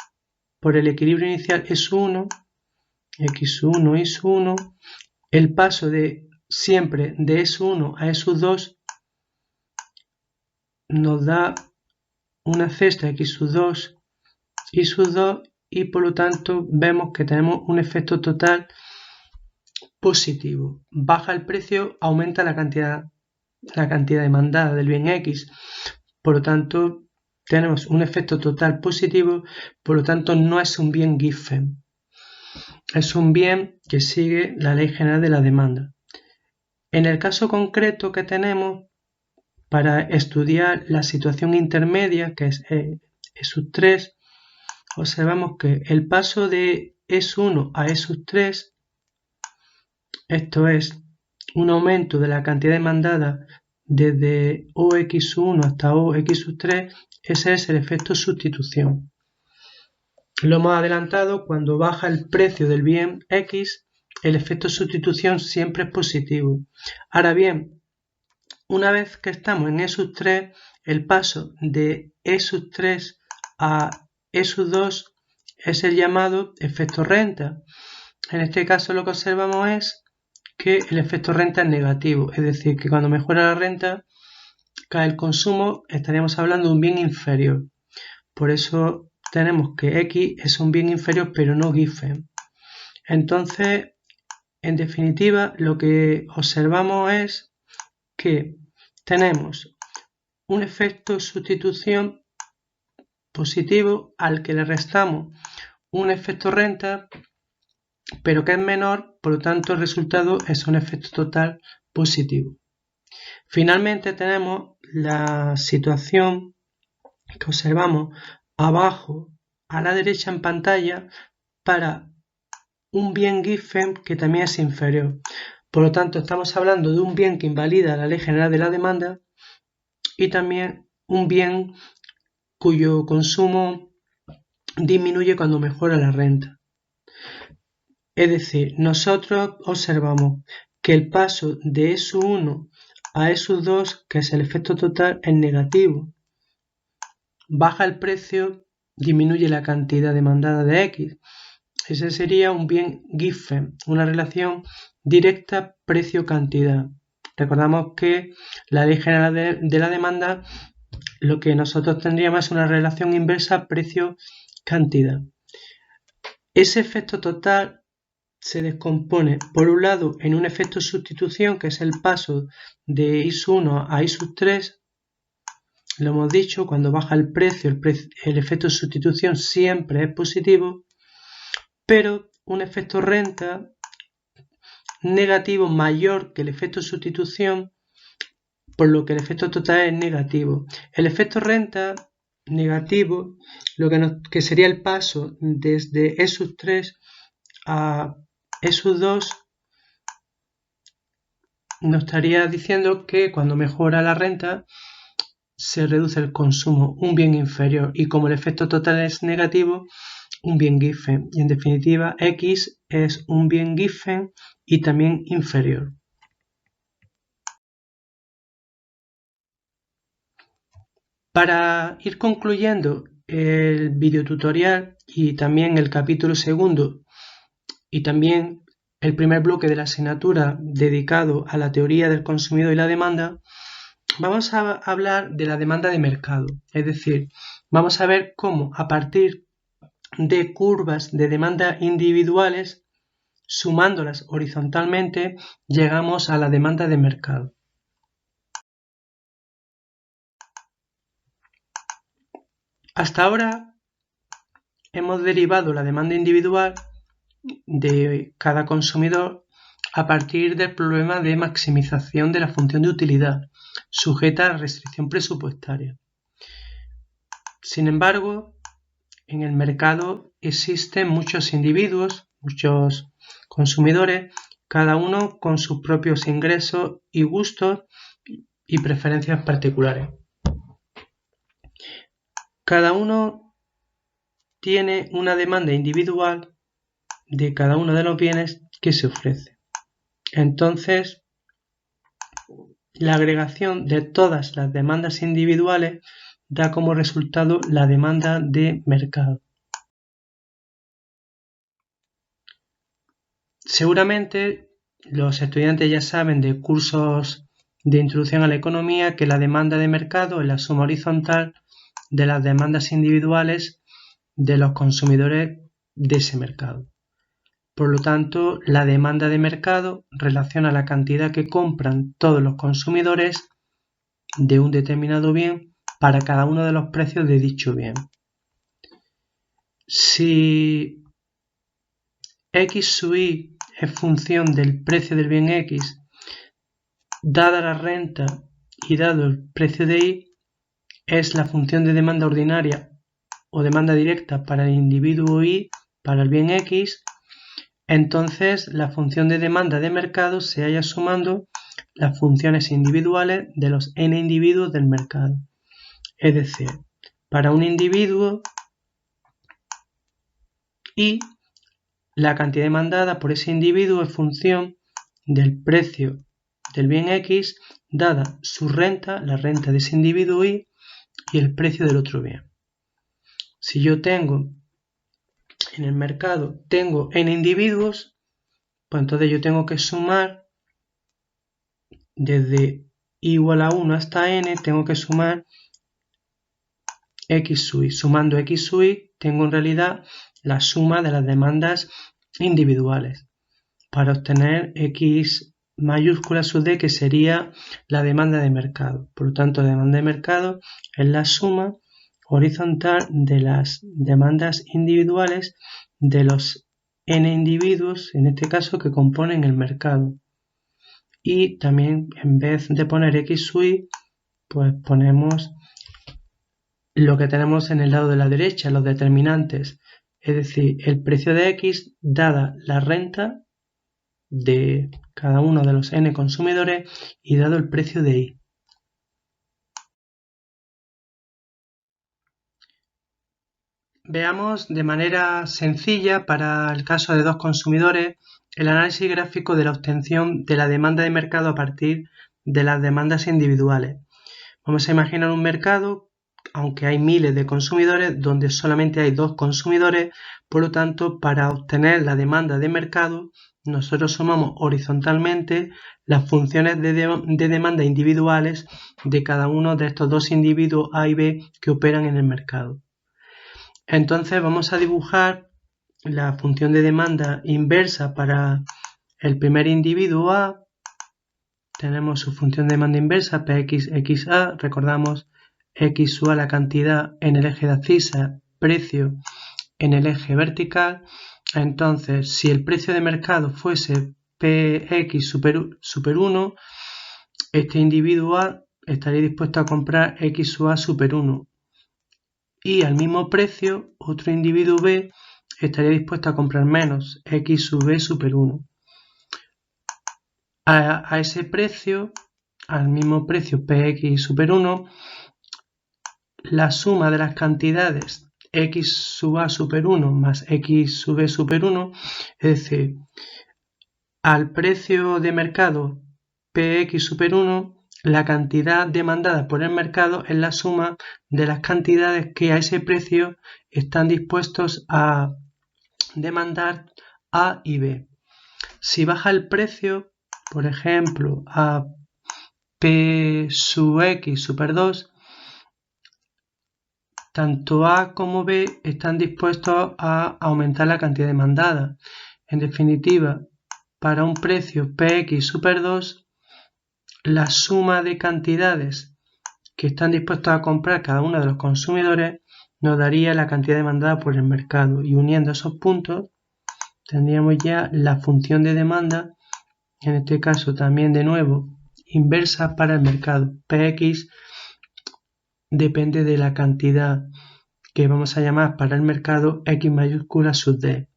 por el equilibrio inicial S1, X1 y S1, el paso de siempre de S1 a S2 nos da una cesta X2 y S2 y por lo tanto vemos que tenemos un efecto total positivo. Baja el precio, aumenta la cantidad la cantidad demandada del bien X. Por lo tanto, tenemos un efecto total positivo, por lo tanto no es un bien given. Es un bien que sigue la ley general de la demanda. En el caso concreto que tenemos, para estudiar la situación intermedia, que es E3, observamos que el paso de E1 a E3, esto es un aumento de la cantidad demandada desde OX1 hasta OX3, ese es el efecto sustitución. Lo hemos adelantado, cuando baja el precio del bien X, el efecto sustitución siempre es positivo. Ahora bien, una vez que estamos en E3, el paso de E3 a E2 es el llamado efecto renta. En este caso lo que observamos es que el efecto renta es negativo, es decir, que cuando mejora la renta, cae el consumo, estaríamos hablando de un bien inferior. Por eso tenemos que X es un bien inferior, pero no given. Entonces, en definitiva, lo que observamos es que tenemos un efecto sustitución positivo al que le restamos un efecto renta, pero que es menor, por lo tanto el resultado es un efecto total positivo. Finalmente tenemos la situación que observamos abajo a la derecha en pantalla para un bien given que también es inferior. Por lo tanto, estamos hablando de un bien que invalida la ley general de la demanda y también un bien cuyo consumo disminuye cuando mejora la renta. Es decir, nosotros observamos que el paso de ESU1 a ESU2, que es el efecto total, es negativo. Baja el precio, disminuye la cantidad demandada de X. Ese sería un bien given, una relación directa precio-cantidad. Recordamos que la ley general de la demanda, lo que nosotros tendríamos es una relación inversa precio-cantidad. Ese efecto total se descompone, por un lado, en un efecto sustitución, que es el paso de IS1 a IS3. Lo hemos dicho, cuando baja el precio, el efecto sustitución siempre es positivo, pero un efecto renta negativo mayor que el efecto sustitución, por lo que el efecto total es negativo. El efecto renta negativo, que sería el paso desde E3 a E2, nos estaría diciendo que cuando mejora la renta se reduce el consumo, un bien inferior, y como el efecto total es negativo, un bien given. Y en definitiva, X es un bien given y también inferior. Para ir concluyendo el videotutorial y también el capítulo segundo y también el primer bloque de la asignatura dedicado a la teoría del consumidor y la demanda, vamos a hablar de la demanda de mercado. Es decir, vamos a ver cómo a partir de curvas de demanda individuales, sumándolas horizontalmente, llegamos a la demanda de mercado. Hasta ahora hemos derivado la demanda individual de cada consumidor a partir del problema de maximización de la función de utilidad, sujeta a restricción presupuestaria. Sin embargo, en el mercado existen muchos individuos, muchos consumidores, cada uno con sus propios ingresos y gustos y preferencias particulares. Cada uno tiene una demanda individual de cada uno de los bienes que se ofrece. Entonces, la agregación de todas las demandas individuales da como resultado la demanda de mercado. Seguramente los estudiantes ya saben de cursos de introducción a la economía que la demanda de mercado es la suma horizontal de las demandas individuales de los consumidores de ese mercado. Por lo tanto, la demanda de mercado relaciona la cantidad que compran todos los consumidores de un determinado bien para cada uno de los precios de dicho bien. Si X sub Y es función del precio del bien X, dada la renta y dado el precio de Y, es la función de demanda ordinaria o demanda directa para el individuo Y para el bien X, entonces la función de demanda de mercado se halla sumando las funciones individuales de los n individuos del mercado. Es decir, para un individuo Y, la cantidad demandada por ese individuo es función del precio del bien X dada su renta, la renta de ese individuo Y, y el precio del otro bien. Si yo tengo en el mercado n individuos, pues entonces yo tengo que sumar desde I igual a 1 hasta n, tengo que sumar X sub Y. Sumando X sub Y tengo en realidad la suma de las demandas individuales para obtener X mayúscula sub D, que sería la demanda de mercado. Por lo tanto, la demanda de mercado es la suma horizontal de las demandas individuales de los n individuos, en este caso, que componen el mercado. Y también, en vez de poner X sub Y, pues ponemos lo que tenemos en el lado de la derecha, los determinantes, es decir, el precio de X dada la renta de cada uno de los n consumidores y dado el precio de Y. Veamos de manera sencilla, para el caso de dos consumidores, el análisis gráfico de la obtención de la demanda de mercado a partir de las demandas individuales. Vamos a imaginar un mercado, aunque hay miles de consumidores, donde solamente hay dos consumidores. Por lo tanto, para obtener la demanda de mercado, nosotros sumamos horizontalmente las funciones de demanda individuales de cada uno de estos dos individuos A y B que operan en el mercado. Entonces vamos a dibujar la función de demanda inversa para el primer individuo A. Tenemos su función de demanda inversa, Px(xa), recordamos X sub A la cantidad en el eje de abscisa, precio en el eje vertical. Entonces, si el precio de mercado fuese Px super 1, este individuo A estaría dispuesto a comprar X sub A super 1. Y al mismo precio, otro individuo B estaría dispuesto a comprar menos, X sub B super 1. A ese precio, al mismo precio Px super 1, la suma de las cantidades X sub A super 1 más X sub B super 1, es decir, al precio de mercado Px super 1, la cantidad demandada por el mercado es la suma de las cantidades que a ese precio están dispuestos a demandar A y B. Si baja el precio, por ejemplo, a P sub X super 2, tanto A como B están dispuestos a aumentar la cantidad demandada. En definitiva, para un precio Px super 2, la suma de cantidades que están dispuestos a comprar cada uno de los consumidores nos daría la cantidad demandada por el mercado, y uniendo esos puntos tendríamos ya la función de demanda, en este caso también de nuevo inversa para el mercado. Px depende de la cantidad que vamos a llamar para el mercado X mayúscula sub D.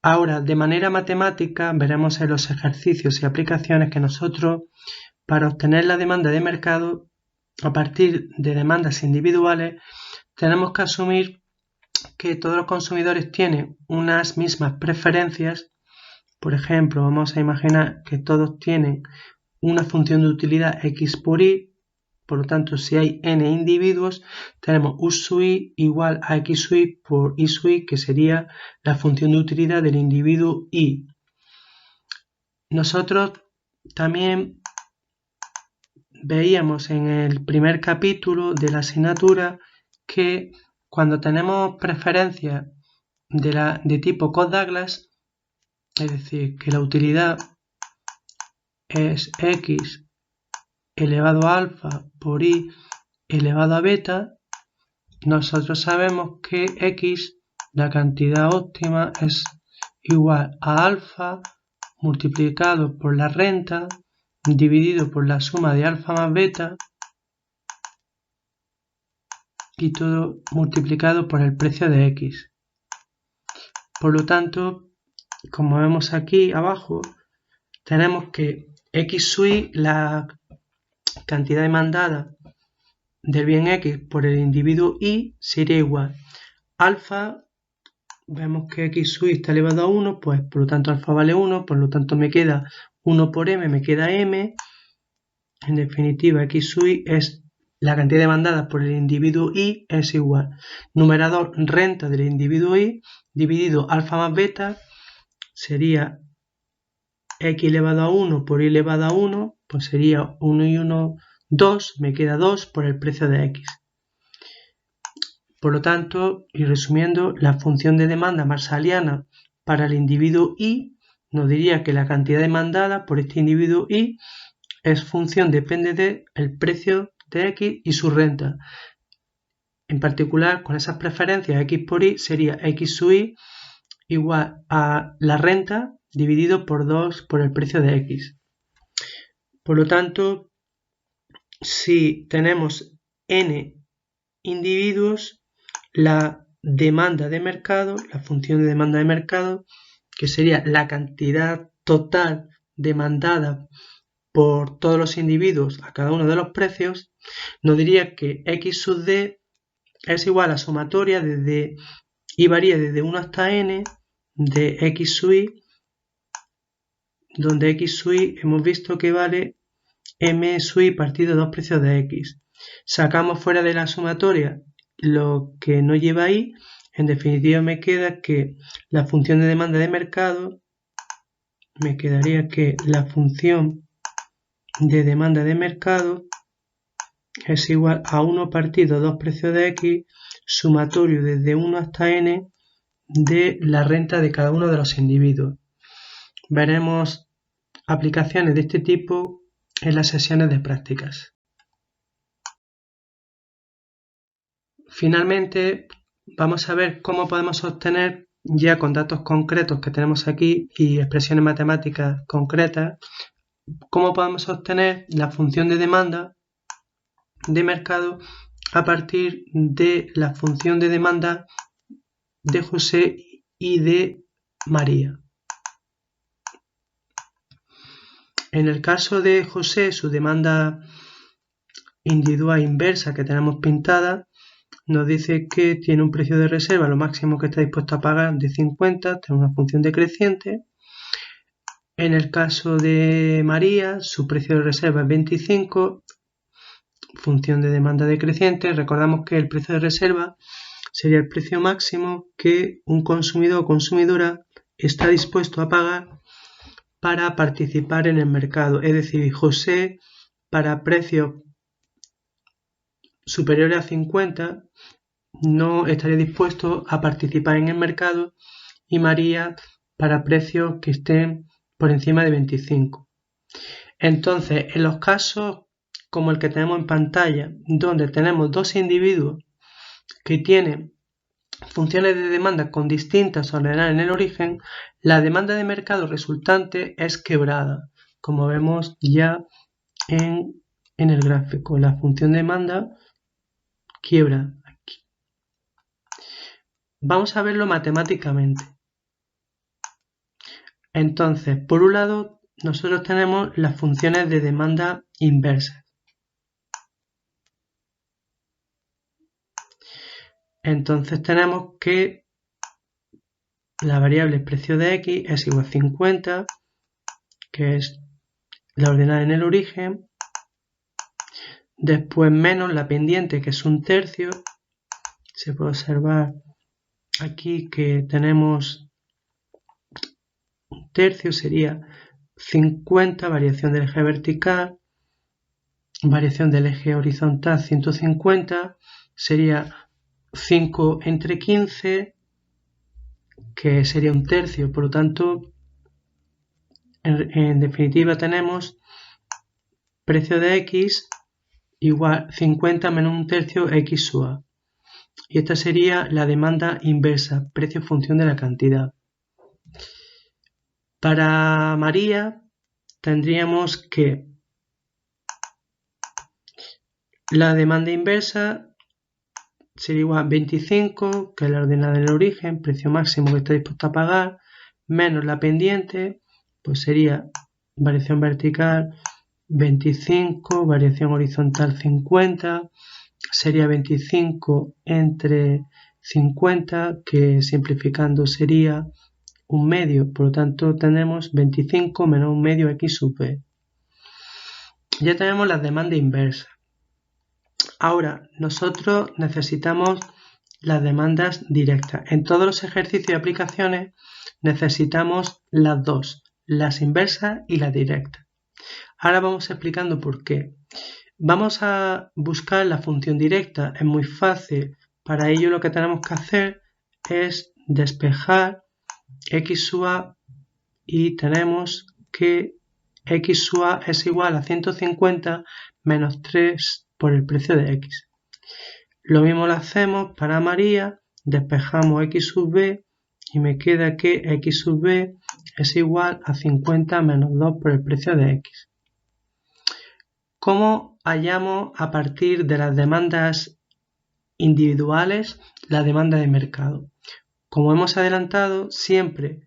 Ahora, de manera matemática, veremos en los ejercicios y aplicaciones que nosotros, para obtener la demanda de mercado a partir de demandas individuales, tenemos que asumir que todos los consumidores tienen unas mismas preferencias. Por ejemplo, vamos a imaginar que todos tienen una función de utilidad X por Y. Por lo tanto, si hay n individuos, tenemos U sub Y igual a X sub Y por Y sub Y, que sería la función de utilidad del individuo Y. Nosotros también veíamos en el primer capítulo de la asignatura que cuando tenemos preferencias de tipo Codd-Douglas, es decir, que la utilidad es X elevado a alfa por y elevado a beta, nosotros sabemos que x, la cantidad óptima, es igual a alfa multiplicado por la renta dividido por la suma de alfa más beta y todo multiplicado por el precio de x. Por lo tanto, como vemos aquí abajo, tenemos que x sub y, la cantidad demandada del bien x por el individuo y, sería igual alfa. Vemos que x sub y está elevado a 1, pues por lo tanto alfa vale 1, por lo tanto me queda 1 por m, me queda m. En definitiva, x sub y es la cantidad demandada por el individuo y, es igual numerador renta del individuo y dividido alfa más beta, sería x elevado a 1 por y elevado a 1, pues sería 1 y 1, 2, me queda 2 por el precio de x. Por lo tanto, y resumiendo, la función de demanda marsaliana para el individuo y nos diría que la cantidad demandada por este individuo y es función, depende del precio de x y su renta. En particular, con esas preferencias x por y sería x sub y igual a la renta dividido por 2 por el precio de x. Por lo tanto, si tenemos n individuos, la demanda de mercado, la función de demanda de mercado, que sería la cantidad total demandada por todos los individuos a cada uno de los precios, nos diría que x sub d es igual a sumatoria desde y varía desde 1 hasta n de x sub y, donde x sub y hemos visto que vale m sub y partido 2 precios de x. Sacamos fuera de la sumatoria lo que no lleva y, en definitiva me queda que la función de demanda de mercado, me quedaría que la función de demanda de mercado es igual a 1 partido 2 precios de x sumatorio desde 1 hasta n de la renta de cada uno de los individuos. Veremos aplicaciones de este tipo en las sesiones de prácticas. Finalmente, vamos a ver cómo podemos obtener, ya con datos concretos que tenemos aquí y expresiones matemáticas concretas, cómo podemos obtener la función de demanda de mercado a partir de la función de demanda de José y de María. En el caso de José, su demanda individual inversa que tenemos pintada nos dice que tiene un precio de reserva, lo máximo que está dispuesto a pagar, de 50, tiene una función decreciente. En el caso de María, su precio de reserva es 25, función de demanda decreciente. Recordamos que el precio de reserva sería el precio máximo que un consumidor o consumidora está dispuesto a pagar para participar en el mercado. Es decir, José, para precios superiores a 50, no estaría dispuesto a participar en el mercado, y María para precios que estén por encima de 25. Entonces, en los casos como el que tenemos en pantalla, donde tenemos dos individuos que tienen funciones de demanda con distintas ordenadas en el origen, la demanda de mercado resultante es quebrada, como vemos ya en el gráfico. La función de demanda quiebra aquí. Vamos a verlo matemáticamente. Entonces, por un lado, nosotros tenemos las funciones de demanda inversas. Entonces tenemos que la variable precio de x es igual a 50, que es la ordenada en el origen, después menos la pendiente, que es 1/3. Se puede observar aquí que tenemos 1/3, sería 50, variación del eje vertical, variación del eje horizontal 150, sería 5 entre 15, que sería 1/3. Por lo tanto, en definitiva tenemos precio de X igual 50 menos 1/3 X sub A. Y esta sería la demanda inversa, precio en función de la cantidad. Para María tendríamos que la demanda inversa sería igual a 25, que es la ordenada del origen, precio máximo que está dispuesto a pagar, menos la pendiente, pues sería variación vertical 25, variación horizontal 50, sería 25 entre 50, que simplificando sería 1/2, por lo tanto tenemos 25 menos 1/2 X sub B. Ya tenemos las demandas inversas. Ahora, nosotros necesitamos las demandas directas. En todos los ejercicios y aplicaciones necesitamos las dos, las inversas y las directas. Ahora vamos explicando por qué. Vamos a buscar la función directa, es muy fácil. Para ello lo que tenemos que hacer es despejar X sub A y tenemos que X sub A es igual a 150 menos 3 por el precio de X. Lo mismo lo hacemos para María, despejamos X sub B y me queda que X sub B es igual a 50 menos 2 por el precio de X. ¿Cómo hallamos a partir de las demandas individuales la demanda de mercado? Como hemos adelantado, siempre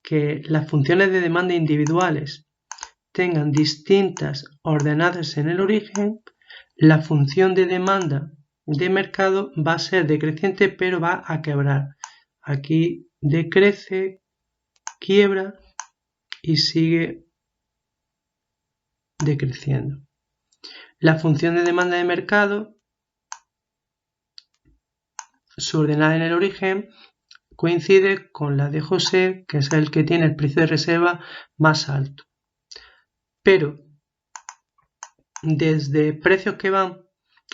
que las funciones de demanda individuales tengan distintas ordenadas en el origen, la función de demanda de mercado va a ser decreciente, pero va a quebrar. Aquí decrece, quiebra y sigue decreciendo. La función de demanda de mercado, su ordenada en el origen, coincide con la de José, que es el que tiene el precio de reserva más alto. Pero desde precios que van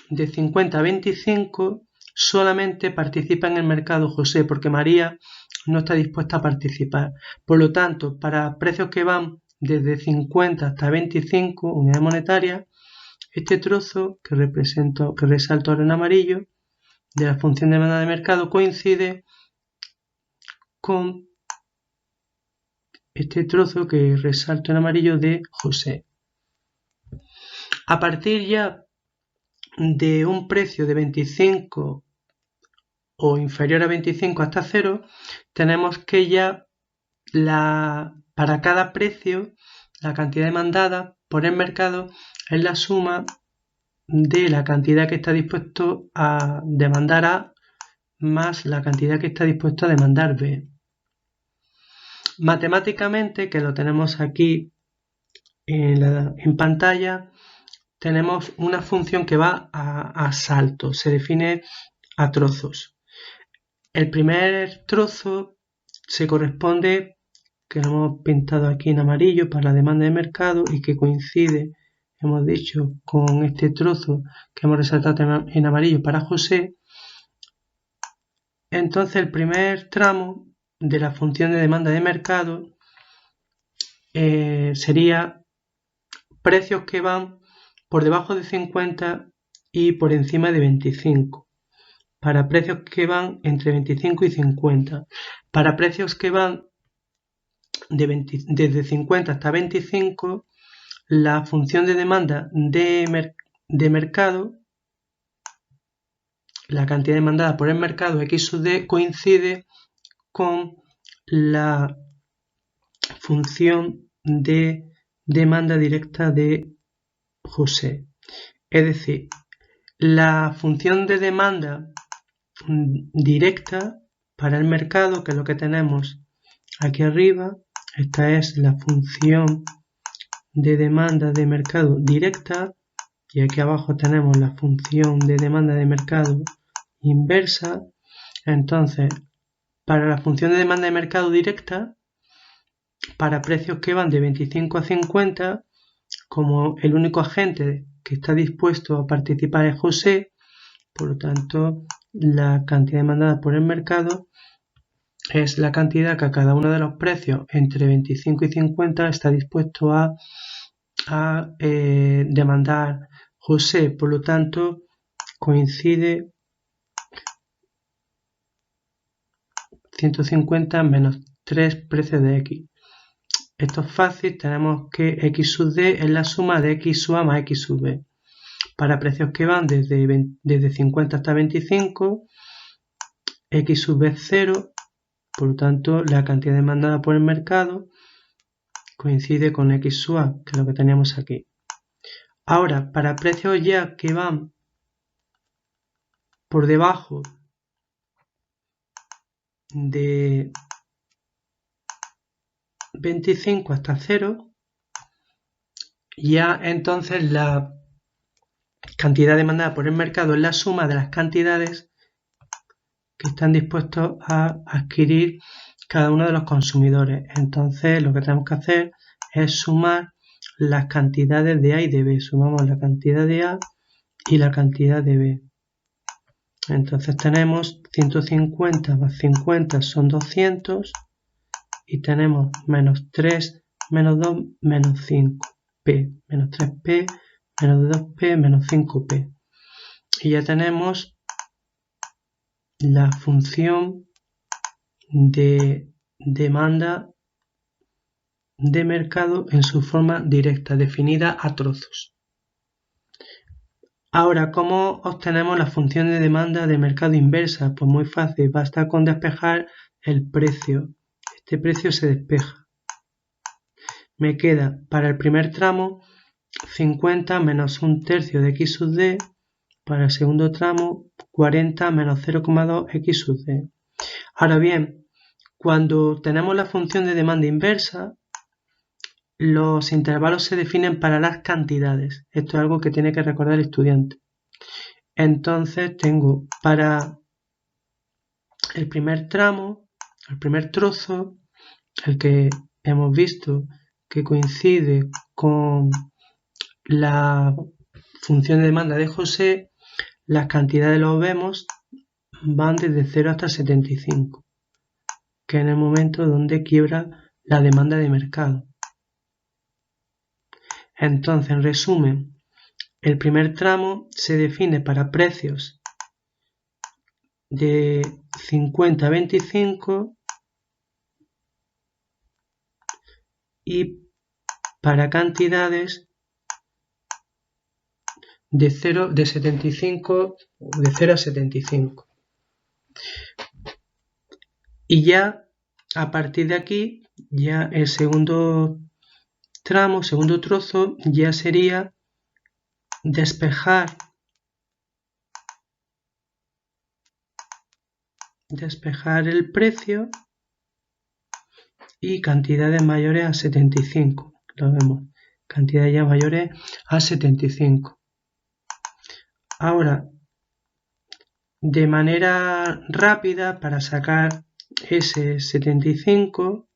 de 50 a 25 solamente participa en el mercado José, porque María no está dispuesta a participar. Por lo tanto, para precios que van desde 50 hasta 25 unidades monetarias, este trozo que resalto ahora en amarillo de la función de demanda de mercado coincide con este trozo que resalto en amarillo de José. A partir ya de un precio de 25 o inferior a 25 hasta 0, tenemos que ya para cada precio la cantidad demandada por el mercado es la suma de la cantidad que está dispuesto a demandar A más la cantidad que está dispuesto a demandar B. Matemáticamente, que lo tenemos aquí en pantalla, tenemos una función que va a saltos, se define a trozos. El primer trozo se corresponde, que lo hemos pintado aquí en amarillo para la demanda de mercado y que coincide, hemos dicho, con este trozo que hemos resaltado en amarillo para José. Entonces el primer tramo de la función de demanda de mercado sería precios que van por debajo de 50 y por encima de 25. Para precios que van entre 25 y 50. Para precios que van desde 50 hasta 25, la función de demanda de mercado, la cantidad demandada por el mercado X sub D, coincide con la función de demanda directa de José. Es decir, la función de demanda directa para el mercado, que es lo que tenemos aquí arriba, esta es la función de demanda de mercado directa y aquí abajo tenemos la función de demanda de mercado inversa. Entonces, para la función de demanda de mercado directa, para precios que van de 25 a 50, como el único agente que está dispuesto a participar es José, por lo tanto, la cantidad demandada por el mercado es la cantidad que a cada uno de los precios entre 25 y 50 está dispuesto a a demandar José, por lo tanto coincide 150 menos 3 precios de X. Esto es fácil, tenemos que X sub D es la suma de X sub A más X sub B. Para precios que van desde 50 hasta 25, X sub B es 0, por lo tanto la cantidad demandada por el mercado coincide con X sub A, que es lo que teníamos aquí. Ahora, para precios ya que van por debajo de 25 hasta 0, ya entonces la cantidad demandada por el mercado es la suma de las cantidades que están dispuestos a adquirir cada uno de los consumidores. Entonces lo que tenemos que hacer es sumar las cantidades de A y de B. Sumamos la cantidad de A y la cantidad de B. Entonces tenemos 150 más 50 son 200 y tenemos menos 3 menos 2 menos 5P, menos 3P, menos 2P, menos 5P. Y ya tenemos la función de demanda de mercado en su forma directa, definida a trozos. Ahora, ¿cómo obtenemos la función de demanda de mercado inversa? Pues muy fácil, basta con despejar el precio. Este precio se despeja. Me queda para el primer tramo 50 menos un tercio de X sub D, para el segundo tramo 40 menos 0,2 X sub D. Ahora bien, cuando tenemos la función de demanda inversa, los intervalos se definen para las cantidades. Esto es algo que tiene que recordar el estudiante. Entonces tengo para el primer tramo, el primer trozo, el que hemos visto que coincide con la función de demanda de José, las cantidades los vemos van desde 0 hasta 75, que es en el momento donde quiebra la demanda de mercado. Entonces, en resumen, el primer tramo se define para precios de 50 a 25 y para cantidades de 0 a 75. Y ya a partir de aquí, ya el segundo tramo, segundo trozo, ya sería despejar el precio y cantidades mayores a 75. Lo vemos, cantidades ya mayores a 75. Ahora, de manera rápida, para sacar ese 75,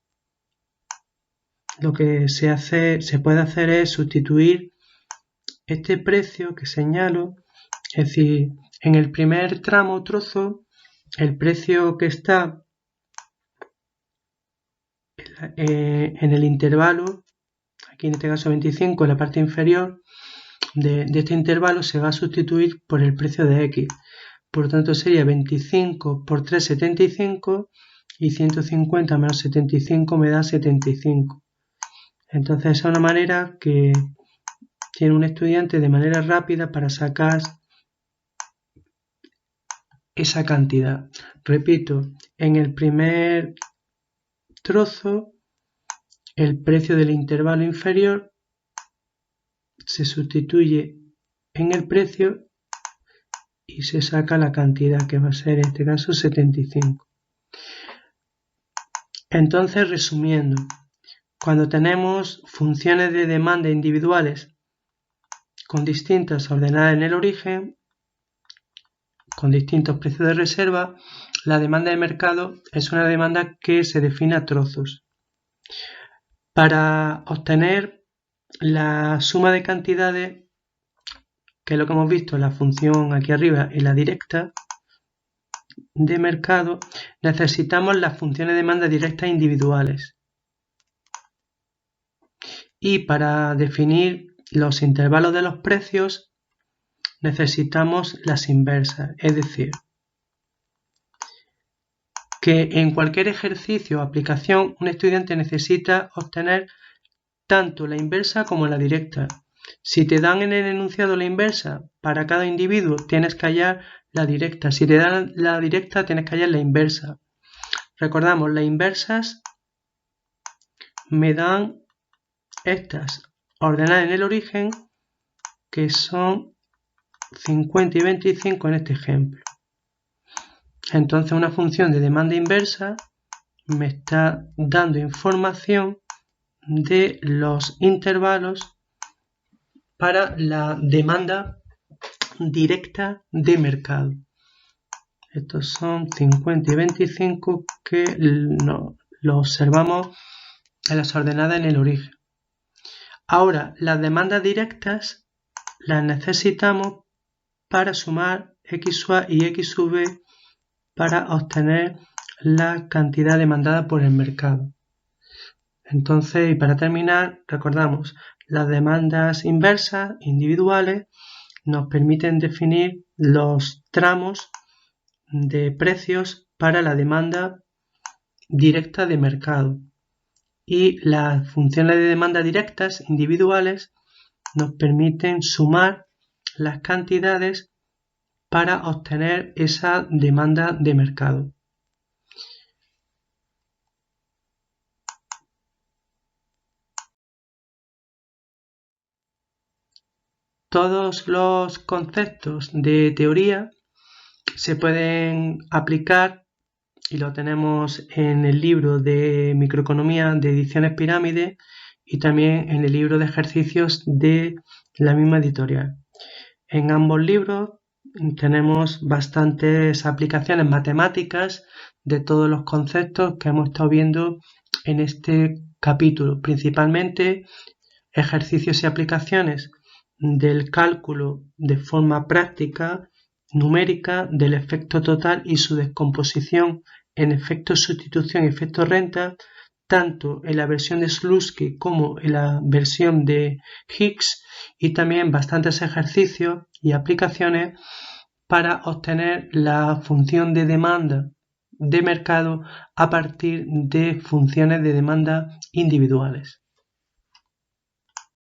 lo que se puede hacer es sustituir este precio que señalo, es decir, en el primer tramo trozo, el precio que está en el intervalo, aquí en este caso 25, en la parte inferior de este intervalo, se va a sustituir por el precio de X. Por lo tanto sería 25 por 3, 75, y 150 menos 75 me da 75. Entonces esa es una manera que tiene un estudiante de manera rápida para sacar esa cantidad. Repito, en el primer trozo, el precio del intervalo inferior se sustituye en el precio y se saca la cantidad, que va a ser en este caso 75. Entonces, resumiendo, cuando tenemos funciones de demanda individuales con distintas ordenadas en el origen, con distintos precios de reserva, la demanda de mercado es una demanda que se define a trozos. Para obtener la suma de cantidades, que es lo que hemos visto en la función aquí arriba y la directa de mercado, necesitamos las funciones de demanda directas individuales. Y para definir los intervalos de los precios necesitamos las inversas, es decir, que en cualquier ejercicio o aplicación un estudiante necesita obtener tanto la inversa como la directa. Si te dan en el enunciado la inversa, para cada individuo tienes que hallar la directa. Si te dan la directa, tienes que hallar la inversa. Recordamos, las inversas me dan estas ordenadas en el origen, que son 50 y 25 en este ejemplo. Entonces una función de demanda inversa me está dando información de los intervalos para la demanda directa de mercado. Estos son 50 y 25 que lo observamos en las ordenadas en el origen. Ahora, las demandas directas las necesitamos para sumar XA y XV para obtener la cantidad demandada por el mercado. Entonces, y para terminar, recordamos, las demandas inversas individuales nos permiten definir los tramos de precios para la demanda directa de mercado. Y las funciones de demanda directas individuales nos permiten sumar las cantidades para obtener esa demanda de mercado. Todos los conceptos de teoría se pueden aplicar y lo tenemos en el libro de microeconomía de Ediciones Pirámide y también en el libro de ejercicios de la misma editorial. En ambos libros tenemos bastantes aplicaciones matemáticas de todos los conceptos que hemos estado viendo en este capítulo, principalmente ejercicios y aplicaciones del cálculo de forma práctica, numérica, del efecto total y su descomposición en efecto sustitución y efecto renta, tanto en la versión de Slutsky como en la versión de Higgs, y también bastantes ejercicios y aplicaciones para obtener la función de demanda de mercado a partir de funciones de demanda individuales.